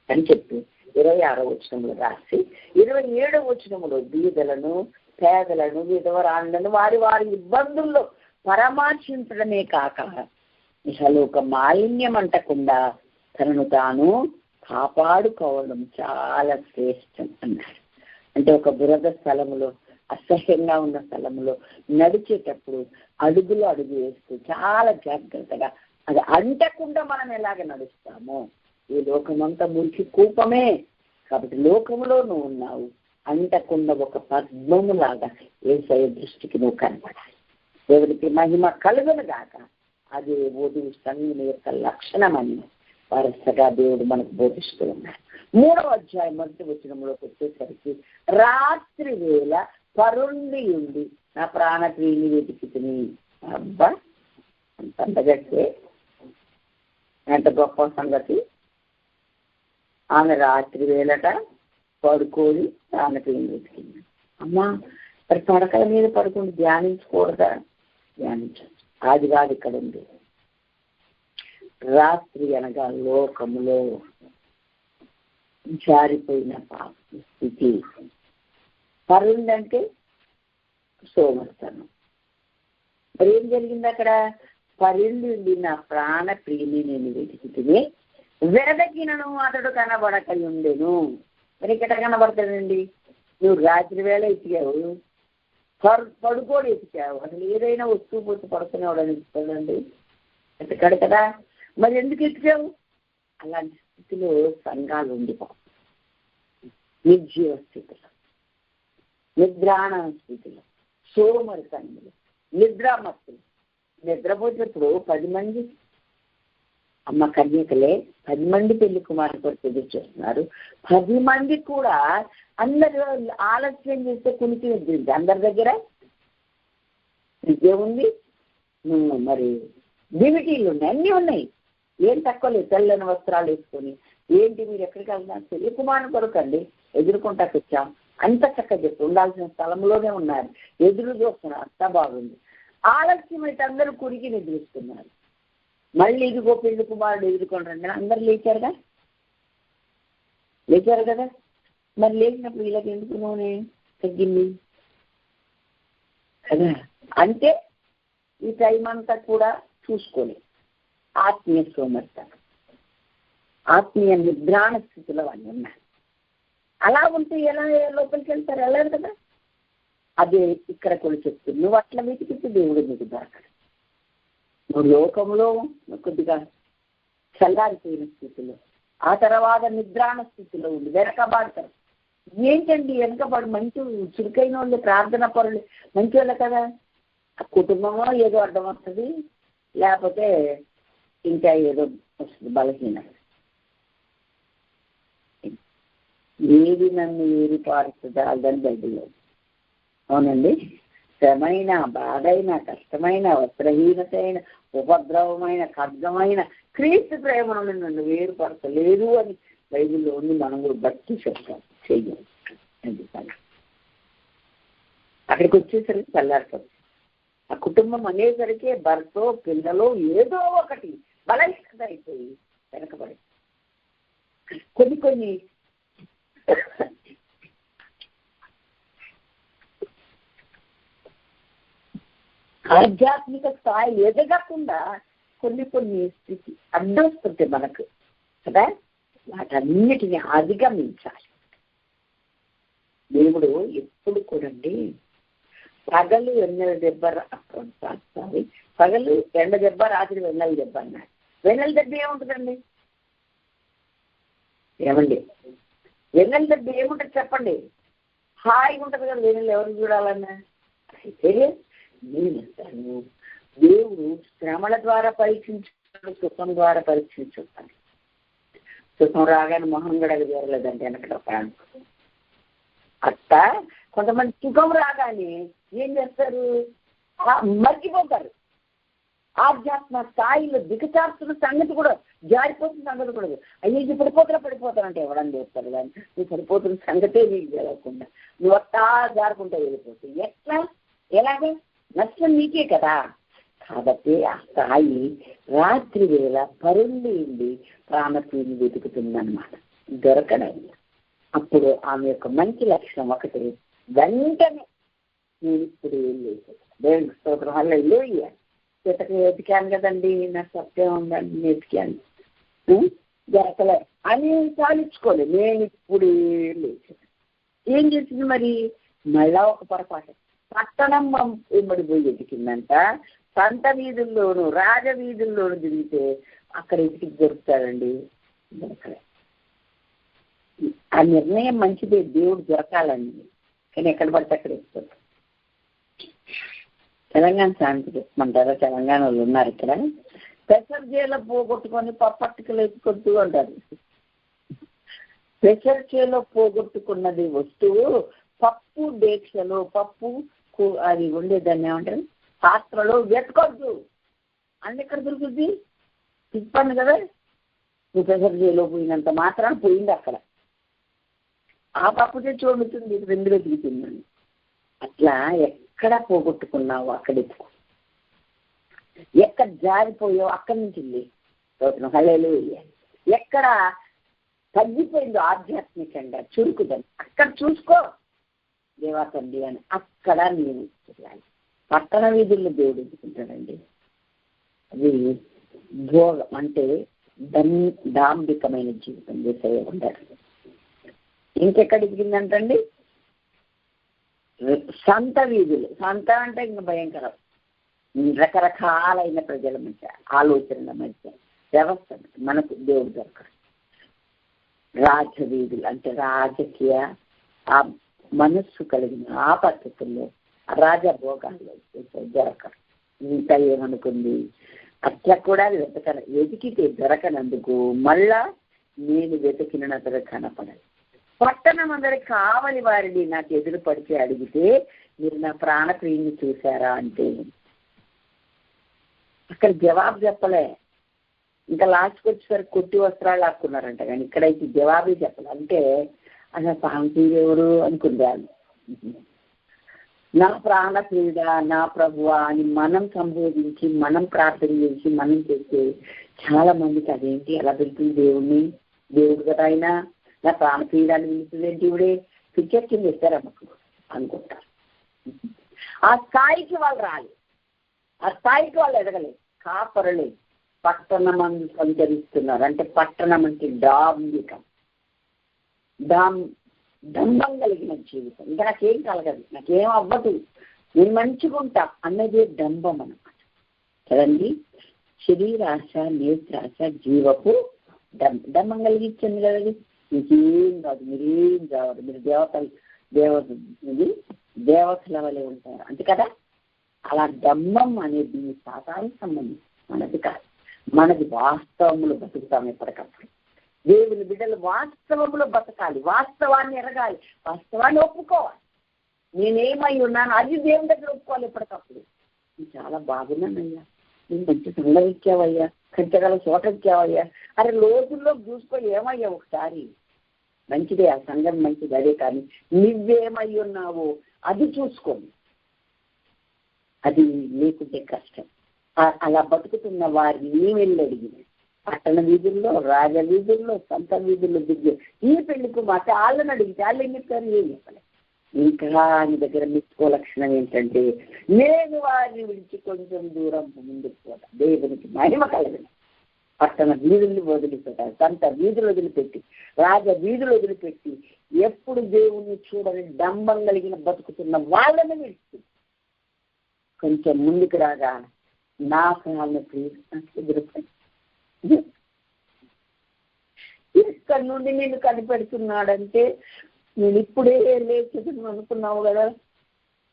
అని చెప్పి 26వ వచనంలో రాసి 27వ వచనంలో బీదలను, పేదలను, విధవరాళ్ళను వారి వారి ఇబ్బందుల్లో పరామర్శించడమే కాక ఇహలోక మాలిన్యం అంటకుండా తనను తాను కాపాడుకోవడం చాలా శ్రేష్టం అన్నారు. అంటే ఒక బురద స్థలములో, అసహ్యంగా ఉన్న స్థలంలో నడిచేటప్పుడు అడుగులో అడుగు వేస్తూ చాలా జాగ్రత్తగా, అది అంటకుండా మనం ఎలాగ నడుస్తామో, ఈ లోకమంతా మురికి కూపమే కాబట్టి లోకంలో నువ్వు ఉన్నావు, అంటకుండా ఒక పద్మములాగా యేసయ్య దృష్టికి నువ్వు కనపడాలి. దేవుడికి మహిమ కలుగును గాక. అది వధువు సంఘం యొక్క లక్షణమని వరుసగా దేవుడు మనకు బోధిస్తూ ఉన్నాడు. 3వ అధ్యాయం 1వ వచనంలోకి వచ్చేసరికి, రాత్రి వేళ పరుండి ఉండి నా ప్రాణప్రియుని వెతికితిని. అబ్బా, అంత అందగట్టే, ఎంత గొప్ప సంగతి. ఆమె రాత్రి వేళట పడుకొని ప్రాణప్రియుని వెతికింది. అమ్మా, మరి పడకల మీద పడుకొని ధ్యానించకూడదా? ధ్యానించచ్చు. అది కాదు ఇక్కడ ఉంది. రాత్రి అనగా లోకములో జారిపోయిన పాప స్థితి. పరుందంటే సోమర్తనం. మరి ఏం జరిగింది అక్కడ? పరిండి నా ప్రాణ ప్రియుని నేను వెతికితిని, వెదకినను అతడు కనబడక ఉండెను. మరి ఇక్కడ కనబడతాడండి? నువ్వు రాత్రి వేళ ఎతికావు, పడుకోడు ఎతికావు. అసలు ఏదైనా వస్తువు పోతే పడుకునేవాడని చెప్తాడండి, ఎతకాడు కదా. మరి ఎందుకు ఎతికావు? అలాంటి స్థితిలో సంఘాలు ఉండిపోతాయి. నిర్జీవ స్థితిలో, నిద్రాణ స్థితిలో, సోమరితనంలో, నిద్రామత్తులు. నిద్రపోయేటప్పుడు 10 మంది అమ్మ కన్యకలే 10 మంది పెళ్లి కుమారుని కొరకు ఎదురు చేస్తున్నారు. 10 మంది కూడా అందరూ ఆలస్యం చేస్తే కునికి నిద్రింది. అందరి దగ్గర విద్య ఉంది, మరి దివిటీలు ఉన్నాయి, అన్నీ ఉన్నాయి. ఏం తక్కువ లేదు. తెల్లని వస్త్రాలు వేసుకొని, ఏంటి మీరు ఎక్కడికి వెళ్తున్నారు? పెళ్లి కుమారుని కొరకు అండి, ఎదుర్కొంటాకు వచ్చాం. అంత చక్కగా చెప్పి ఉండాల్సిన స్థలంలోనే ఉన్నారు, ఎదురు చూస్తున్నారు, అంతా బాగుంది. ఆలస్యం అయితే అందరూ కురికి నిద్రిస్తున్నారు. మళ్ళీ ఇదిగో పెళ్లి కుమారుడు ఎదుర్కొంటారంటే అందరు లేచారు కదా. మరి లేచినప్పుడు వీళ్ళకి ఎందుకు నూనె తగ్గింది కదా? అంటే ఈ టైం అంతా కూడా చూసుకోలేదు. ఆత్మీయ సోమర్త, ఆత్మీయ నిద్రాణ స్థితిలో అన్నీ ఉన్నాయి. అలా ఉంటే ఎలా లోపలికి వెళ్తారు? వెళ్ళారు కదా. అదే ఇక్కడ కూడా చెప్తుంది, నువ్వు అట్లా వెతికితే దేవుడు నీకు దొరకడు. నువ్వు లోకంలో కొద్దిగా చల్లారిపోయిన స్థితిలో, ఆ తర్వాత నిద్రాణ స్థితిలో ఉండి వెనకబాడతారు. ఏంటండి వెనకబాడు? మంచి చురుకైన వాళ్ళు, ప్రార్థన పరులు, మంచి వాళ్ళు కదా. ఆ కుటుంబమో ఏదో అడ్డం వస్తుంది, లేకపోతే ఇంకా ఏదో వస్తుంది బలహీనత. ఏది నన్ను ఏరిపారుతుంది అదని బైబిల్లో. అవునండి, శ్రమైన, బాధైన, కష్టమైన, వస్త్రహీనతైన, ఉపద్రవమైన, ఖడ్గమైన క్రీస్తు ప్రేమ నుండి నన్ను వేరుపరచలేదు అని బైబిల్లో ఉంది. మనం కూడా బట్టి చెప్తాం, చెయ్యం. అక్కడికి వచ్చేసరికి చల్లారిపోతుంది. ఆ కుటుంబం అనేసరికి భర్త, పిల్లలు ఏదో ఒకటి బలహీనత అయిపోయి వెనకబడి కొన్ని ఆధ్యాత్మిక స్థాయి ఎదగకుండా కొన్ని స్థితి అడ్డొస్తుంది మనకు కదా. వాటన్నిటిని అధిగమించాలి. దేవుడు ఎప్పుడు కూడండి పగలు వెన్నెల దెబ్బ, సారీ పగలు ఎండ దెబ్బ, రాత్రి వెన్నెల దెబ్బ అన్నాడు. వెన్నెల దెబ్బ ఏముంటుందండి? ఏమండి వెన్నెల దెబ్బ ఏముంటుంది చెప్పండి? హాయిగా ఉంటుంది కదా వెన్నెలు, ఎవరిని చూడాలన్నా. అయితే నేనంటాను, దేవుడు శ్రమల ద్వారా పరీక్షించుతాడు, సుఖం ద్వారా పరీక్షించుతాడు. సుఖం రాగానే మొహం కూడా జరగలేదంటే వెనకడ ప్రాణం. అట్టా కొంతమంది సుఖం రాగానే ఏం చేస్తారు? మర్చిపోతారు. ఆధ్యాత్మ స్థాయిలో దిగచారుతున్న సంగతి కూడా, జారిపోతున్న సంగతి కూడా. అయ్యో పడిపోతానంటే ఎవడని చేస్తారు కానీ నువ్వు పడిపోతున్న సంగతే నీకు జరగకుండా నువ్వు అట్టా జారుకుంటూ వెళ్ళిపోతావు. ఎలాగే నష్టం నీకే కదా. కాబట్టి ఆ స్థాయి రాత్రి వేళ పరుండి ప్రాణప్రియుని వెతుకుతుందన్నమాట, దొరకడండి. అప్పుడు ఆమె యొక్క మంచి లక్షణం ఒకటి, వెంటనే నేను ఇప్పుడు దేవునికి స్తోత్రం హల్లెలూయా, వెతికాను కదండి, నాకు సత్యం ఉందండి, వెతికాను దొరకలే అని చాలించుకోలేదు. నేను ఇప్పుడు లేచాను. ఏం చేసింది మరి? మళ్ళా ఒక పొరపాటు, పట్టణం వెంబడిపోయి వెతికిందంట. సంత వీధుల్లోనూ రాజవీధుల్లోనూ తిరిగితే అక్కడ ఎతికి దొరుకుతాడండి, దొరకలే. ఆ నిర్ణయం మంచిదే, దేవుడు దొరకాలండి, కానీ ఎక్కడ పడితే అక్కడ ఎక్కుతాడు. తెలంగాణ శాంతి చెప్పుకుంటారా? తెలంగాణ వాళ్ళు ఉన్నారు ఇక్కడ. పెసర్ చేలో పోగొట్టుకొని పప్పట్టుకలు ఎత్తుకొద్దు అంటారు. పెసర్ చేలో పోగొట్టుకున్నది వస్తువు పప్పు డేక్షలో, పప్పు అది ఉండేదాన్ని ఏమంటారు పాత్రలో వెతకొద్దు. అన్ని ఎక్కడ దొరుకుద్ది? తిప్పాను కదా, నువ్వు పెసర్ చేలో పోయినంత మాత్రాన్ని పోయింది అక్కడ. ఆ పప్పు తెచ్చి వండుతుంది, రెండులో దిగుతుందని. అట్లా ఎక్కడ పోగొట్టుకున్నావు అక్కడ ఎత్తుకో, ఎక్కడ జారిపోయావు అక్కడి నుంచి హల్లెలూయా. ఎక్కడ తగ్గిపోయిందో ఆధ్యాత్మికంగా చురుకుదని అక్కడ చూసుకో దేవా తండ్రి అని, అక్కడ నేను చేయాలి. పట్టణ వీధుల్లో దేవుడు ఎదుకుంటాడండి. అది భోగం అంటే డాంబికమైన జీవితం చేసే ఉంటాడు. ఇంకెక్కడ ఎదిగిందంటండి? సంత వీధులు. సంత అంటే ఇంకా భయంకరం, రకరకాలైన ప్రజల మధ్య, ఆలోచనల మధ్య, వ్యవస్థ మనకు దేవుడు దొరకడు. రాజవీధులు అంటే రాజకీయ ఆ మనస్సు కలిగిన ఆ పద్ధతుల్లో రాజభోగాల్లో దొరకడు. ఇంకా ఏమనుకుంది? అట్లా కూడా వెతికితే దొరకనందుకు మళ్ళా నేను వెతికినంతగా కనపడదు. పట్టణం అందరికి కావలి వారిని నాకు ఎదురు పడిచి అడిగితే మీరు నా ప్రాణప్రియుని చూశారా అంటే అక్కడ జవాబు చెప్పలే. ఇంకా లాస్ట్కి వచ్చేసరికి కొట్టి వస్త్రాలు లాక్కున్నారంట, కానీ ఇక్కడైతే జవాబే చెప్పలే. అంటే అసలు ప్రాణప్రియుడు ఎవరు అనుకుంటాను. నా ప్రాణప్రియుడా, నా ప్రభువా అని మనం సంబోధించి, మనం ప్రార్థన చేసి, మనం చేస్తే చాలా మందికి అదేంటి ఎలా పెడుతుంది దేవుణ్ణి, దేవుడు కదా అయినా నా ప్రాణప్రియుడాన్ని పిలుస్తుందేంటి ఇవిడే, పిక్చర్ కింద ఇస్తారమ్మకు అనుకుంటారు. ఆ స్థాయికి వాళ్ళు రాలి, ఆ స్థాయికి వాళ్ళు ఎదగలేదు. కాపరలే పట్టణం మంది సంచరిస్తున్నారు. అంటే పట్టణం అంటే డాంబికం, దంభం కలిగిన జీవితం. ఇంకా నాకేం కలగదు, నాకేం అవ్వదు, నేను మంచిగా ఉంటా అన్నదే డంబం అన్నమాట కదండి. శరీరాశ, నేత్రాశ, జీవపు డంబం కలిగించింది కదండి. మీకేం కాదు, మీరేం కావదు, మీరు దేవతల వలె ఉంటారు అంతే కదా. అలా డంబం అనేది సాతానికి సంబంధించి, మనది కాదు. మనది వాస్తవములు బతుకుతాం ఎప్పటికప్పుడు. దేవుని బిడ్డలు వాస్తవములో బతకాలి, వాస్తవాన్ని ఎరగాలి, వాస్తవాన్ని ఒప్పుకోవాలి. నేనేమై ఉన్నాను అది దేవుని దగ్గర ఒప్పుకోవాలి ఎప్పటికప్పుడు. నేను చాలా బాగున్నానయ్యా, నేను మంచి సంగతి ఇచ్చావయ్యా, కంచగల చోట ఇచ్చావయ్యా. అరే రోజుల్లో చూసుకొని ఏమయ్యా ఒకసారి, మంచిదే ఆ సంఘం మంచిది అదే, కానీ నువ్వేమై ఉన్నావో అది చూసుకోండి. అది లేకుంటే కష్టం. అలా బతుకుతున్న వారిని నేను వెళ్ళి అడిగింది. పట్టణ వీధుల్లో, రాజ వీధుల్లో, సంత వీధుల్లో దిగ్గు ఈ పెళ్లికు మాట వాళ్ళని అడిగితే వాళ్ళు ఏం చెప్తారు? ఏం చెప్పలేదు. ఇంకా ఆయన దగ్గర మెచ్చుకో లక్షణం ఏంటంటే నేను వారిని విడిచి కొంచెం దూరం ముందుకు పోతా, దేవునికి మహిమ కలగదు. పట్టణ వీధులు వదిలిపెట్టాలి, సంత వీధులు వదిలిపెట్టి, రాజ వీధులు వదిలిపెట్టి, ఎప్పుడు దేవుణ్ణి చూడని డంబం కలిగిన బతుకుతున్న వాళ్ళని విడిచి కొంచెం ముందుకు రాగా నా ప్రాణ ఎదురుపడి ఇక్కడ నుండి నేను కనిపెడుతున్నాడంటే నేను ఇప్పుడే లేచుతున్నాను అనుకున్నావు కదా,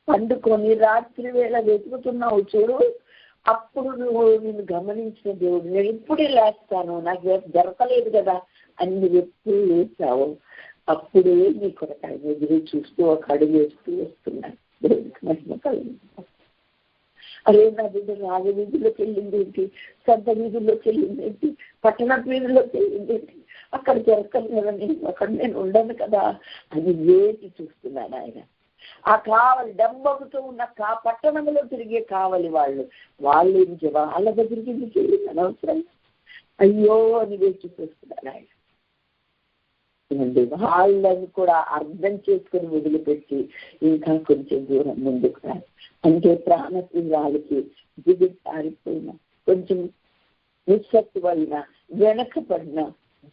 పండుకొని రాత్రి వేళ వెతుకుతున్నావు చూడు, అప్పుడు నువ్వు నేను గమనించిన దేవుడు నేను ఇప్పుడే లేస్తాను, నాకు దొరకలేదు కదా అని నువ్వు ఎప్పుడు లేచావు, అప్పుడే నీ కొరకు ఆయన ఎదురు చూస్తూ ఒక అడుగు వేస్తూ వస్తున్నాను. దేవుడికి మహిమ కలిగింది. అరే నా బిడ్డ రాజ వీధుల్లోకి వెళ్ళింది ఏంటి, సంత వీధుల్లోకి వెళ్ళింది ఏంటి, పట్టణ వీధుల్లోకి వెళ్ళింది ఏంటి, అక్కడ దొరకలేదని అక్కడ నేను ఉండను కదా అని వేసి చూస్తున్నాను ఆయన. ఆ కావలి డంబముతో ఉన్న పట్టణంలో తిరిగే కావలి వాళ్ళు వాళ్ళ దగ్గరికి వెళ్ళి అనవసరం అయ్యో అని వేసి చూస్తున్నాను ఆయన. వాళ్ళని కూడా అర్థం చేసుకుని వదిలిపెట్టి ఇంకా కొంచెం దూరం ముందుకు రాలి, అంటే ప్రాణప్రియురాలకి దిగిపోయిన కొంచెం నిస్సత్తువైన వెనకబడిన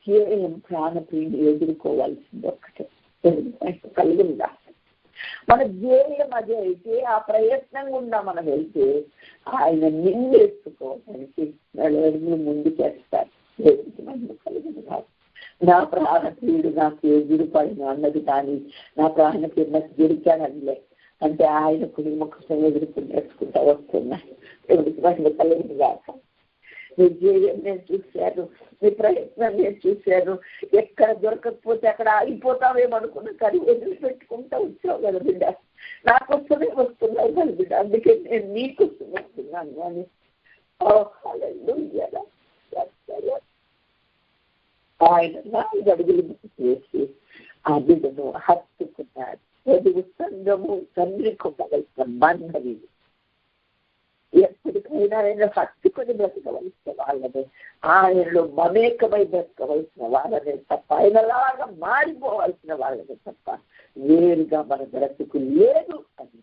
ధ్యేయం ప్రాణప్రియుని ఎదుర్కోవాల్సింది ఒక్కటే కలిగిందా. మన ధ్యేయం అదే అయితే ఆ ప్రయత్నం గుండా మనం వెళ్తే ఆయన నిందేసుకోవడానికి నలుగురు ముందు చేస్తారు. దేవుడికి మహిమ కలిగింది కాదు. నా ప్రాణప్రియుడు నాకు ఎదురుపడిన అన్నది కానీ నా ప్రాణప్రియుడు నాకు దొరికాడనిలే అంటే ఆయనకు ముఖం ఎదుర్కొని నేర్చుకుంటా వస్తున్నాయి. దేవుడికి మహిమ కలిగింది కాక. నీ ధ్యేయం నేను చూశాను, నీ ప్రయత్నం నేను చూశాను, ఎక్కడ దొరకకపోతే అక్కడ ఆగిపోతావేమనుకున్నా కానీ వదిలిపెట్టుకుంటా వచ్చావు కదా బిడ్డ, నాకోసమే వస్తున్నావు కదా బిడ్డ, అందుకే నేను నీకోసం వస్తున్నాను అని ఆయన 4 అడుగులు వేసి ఆ బిడ్డను హత్తుకున్నాడు. వధువు సంఘము తండ్రికి ఉండవలసిన బంధవి, ఎప్పటికైనా ఆయన హత్తుకొని బ్రతకవలసిన వాళ్ళని, ఆయనలో మమేకమై బ్రతకవలసిన వాళ్ళని తప్ప, ఆయనలాగా మారిపోవాల్సిన వాళ్ళని తప్ప వేరుగా మన బ్రతుకు లేదు అని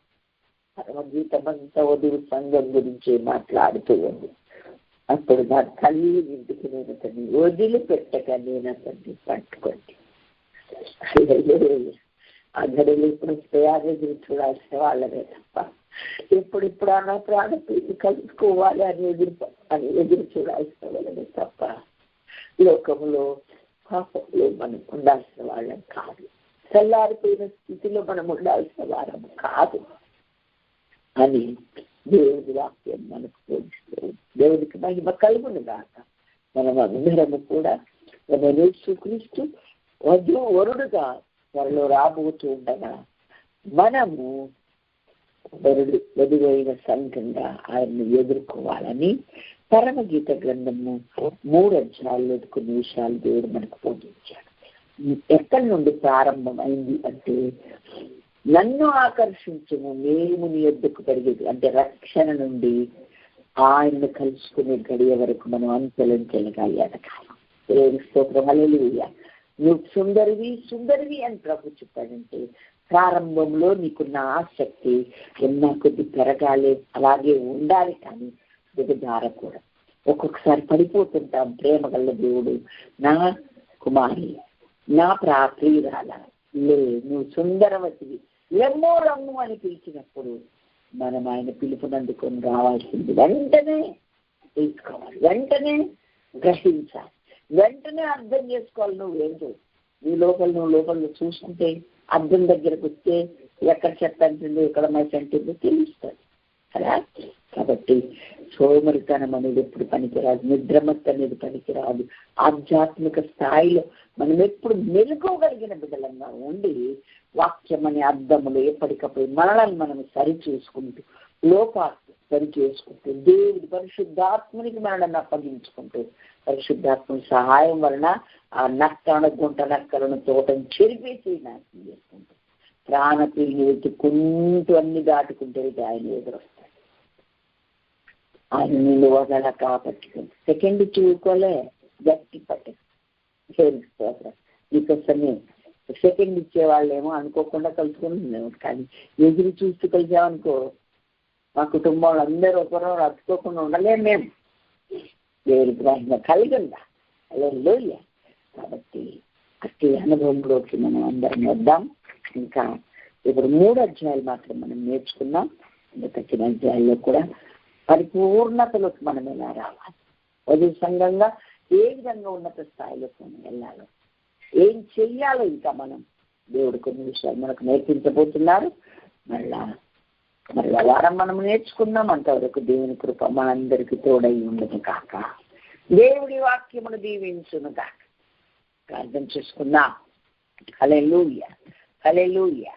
పరమగీతమంతా వధువు సంఘం గురించి మాట్లాడుతూ ఉంది. అప్పుడు నా తల్లి ఇంటికి నేను అతన్ని వదిలిపెట్టక నేను అతన్ని పట్టుకోండి. ఆ గడులు ఇప్పుడు ప్రయాణం చూడాల్సిన వాళ్ళనే తప్ప ఎప్పుడిప్పుడు నా ప్రాణప్రియుని కలుసుకోవాలి అని ఎదురు చూడాల్సిన వాళ్ళనే తప్ప లోకంలో పాపంలో మనం ఉండాల్సిన వాళ్ళం కాదు. చల్లారిపోయిన స్థితిలో మనం ఉండాల్సిన వారం కాదు అని దేవుడి వాక్యం మనకు పోలిస్తుంది. దేవుడికి మహిమ కలుగును గాక. మనం అందరము కూడా యేసుక్రీస్తు వరుడుగా త్వరలో రాబోతూ ఉండగా మనము వధువైన సంఘంగా ఆయన్ని ఎదుర్కోవాలని పరమగీత గ్రంథము 3 అధ్యాయాలు కొన్ని విషయాలు దేవుడు మనకు బోధించాడు. ఎక్కడి నుండి ప్రారంభమైంది అంటే, నన్ను ఆకర్షించము మేము నీ యొద్దకు పెరిగేది అంటే రక్షణ నుండి ఆయనను కలుసుకునే గడియ వరకు మనం అనుసరించగలిగాక స్తోత్రం హల్లెలూయా. నువ్వు సుందరివి అని ప్రభు చెప్పాడంటే ప్రారంభంలో నీకున్న ఆసక్తి ఎన్నా కొద్ది పెరగాలి, అలాగే ఉండాలి, కానీ దిగజారకూడదు. ఒక్కొక్కసారి పడిపోతుంటాం. ప్రేమ గల దేవుడు నా కుమారి, నా ప్రియురాల, నువ్వు సుందరవతివి, ఎమ్మో రమ్ము అని పిలిచినప్పుడు మనం ఆయన పిలుపునందుకొని రావాల్సింది వెంటనే తెలుసుకోవాలి, వెంటనే గ్రహించాలి, వెంటనే అర్థం చేసుకోవాలి. నువ్వేంటో నువ్వు లోపల చూసుకుంటే అర్థం దగ్గరకు వస్తే ఎక్కడ చెత్త అంటుందో ఎక్కడ మసి అంటుందో తెలుస్తుంది కదా. కాబట్టి సోమరితనం అనేది ఎప్పుడు పనికిరాదు, నిద్రమత్తు అనేది పనికిరాదు. ఆధ్యాత్మిక స్థాయిలో మనం ఎప్పుడు మెలుకోగలిగిన బిడ్డలంగా ఉండి వాక్యం అనే అర్థములు ఎప్పటికప్పుడు మనల్ని మనం సరిచూసుకుంటూ లోపాలు సరిచేసుకుంటూ దేవుడి పరిశుద్ధాత్మనికి మనల్ని అప్పగించుకుంటూ పరిశుద్ధాత్మ సహాయం వలన ఆ గుంట నక్కలను తోటను చెరిపేసి నాశనం చేసుకుంటూ ప్రాణప్రియుని వెతుక్కుంటూ అన్ని దాటుకుంటే ఆయన ఎదురొస్తాడు. ఆయన నీళ్ళు వదల పట్టుకుంది. సెకండ్ చూకోలే గట్టి పట్టు నీకోసమే సెకండ్ ఇచ్చేవాళ్ళేమో అనుకోకుండా కలుసుకుంటున్నాము, కానీ ఎదురు చూస్తూ కలిసామనుకో మా కుటుంబంలో అందరూ ఒకరో అతుకోకుండా ఉండలేము. మేము దేవుడికి మహిమ కలిగిందా? హల్లెలూయ. కాబట్టి అట్టి అనుభవంలోకి మనం అందరం వద్దాం. ఇంకా ఇప్పుడు 3 అధ్యాయాలు మాత్రం మనం నేర్చుకున్నాం. తక్కిన అధ్యాయాల్లో కూడా పరిపూర్ణతలోకి మనం ఎలా రావాలి, వధువు సంఘంగా ఏ విధంగా ఉన్నత స్థాయిలోకి మనం వెళ్ళాలో, ఏం చెయ్యాలో ఇంకా మనం దేవుడు కొన్ని విషయాలు మనకు నేర్పించబోతున్నారు. మళ్ళా వారం మనం నేర్చుకుందాం. అంతవరకు దేవుని కృప మనందరికీ తోడై ఉండదు కాక. దేవుడి వాక్యమును దీవించును కాక. ప్రార్థన చేసుకుందాం. హల్లెలూయా, హల్లెలూయా.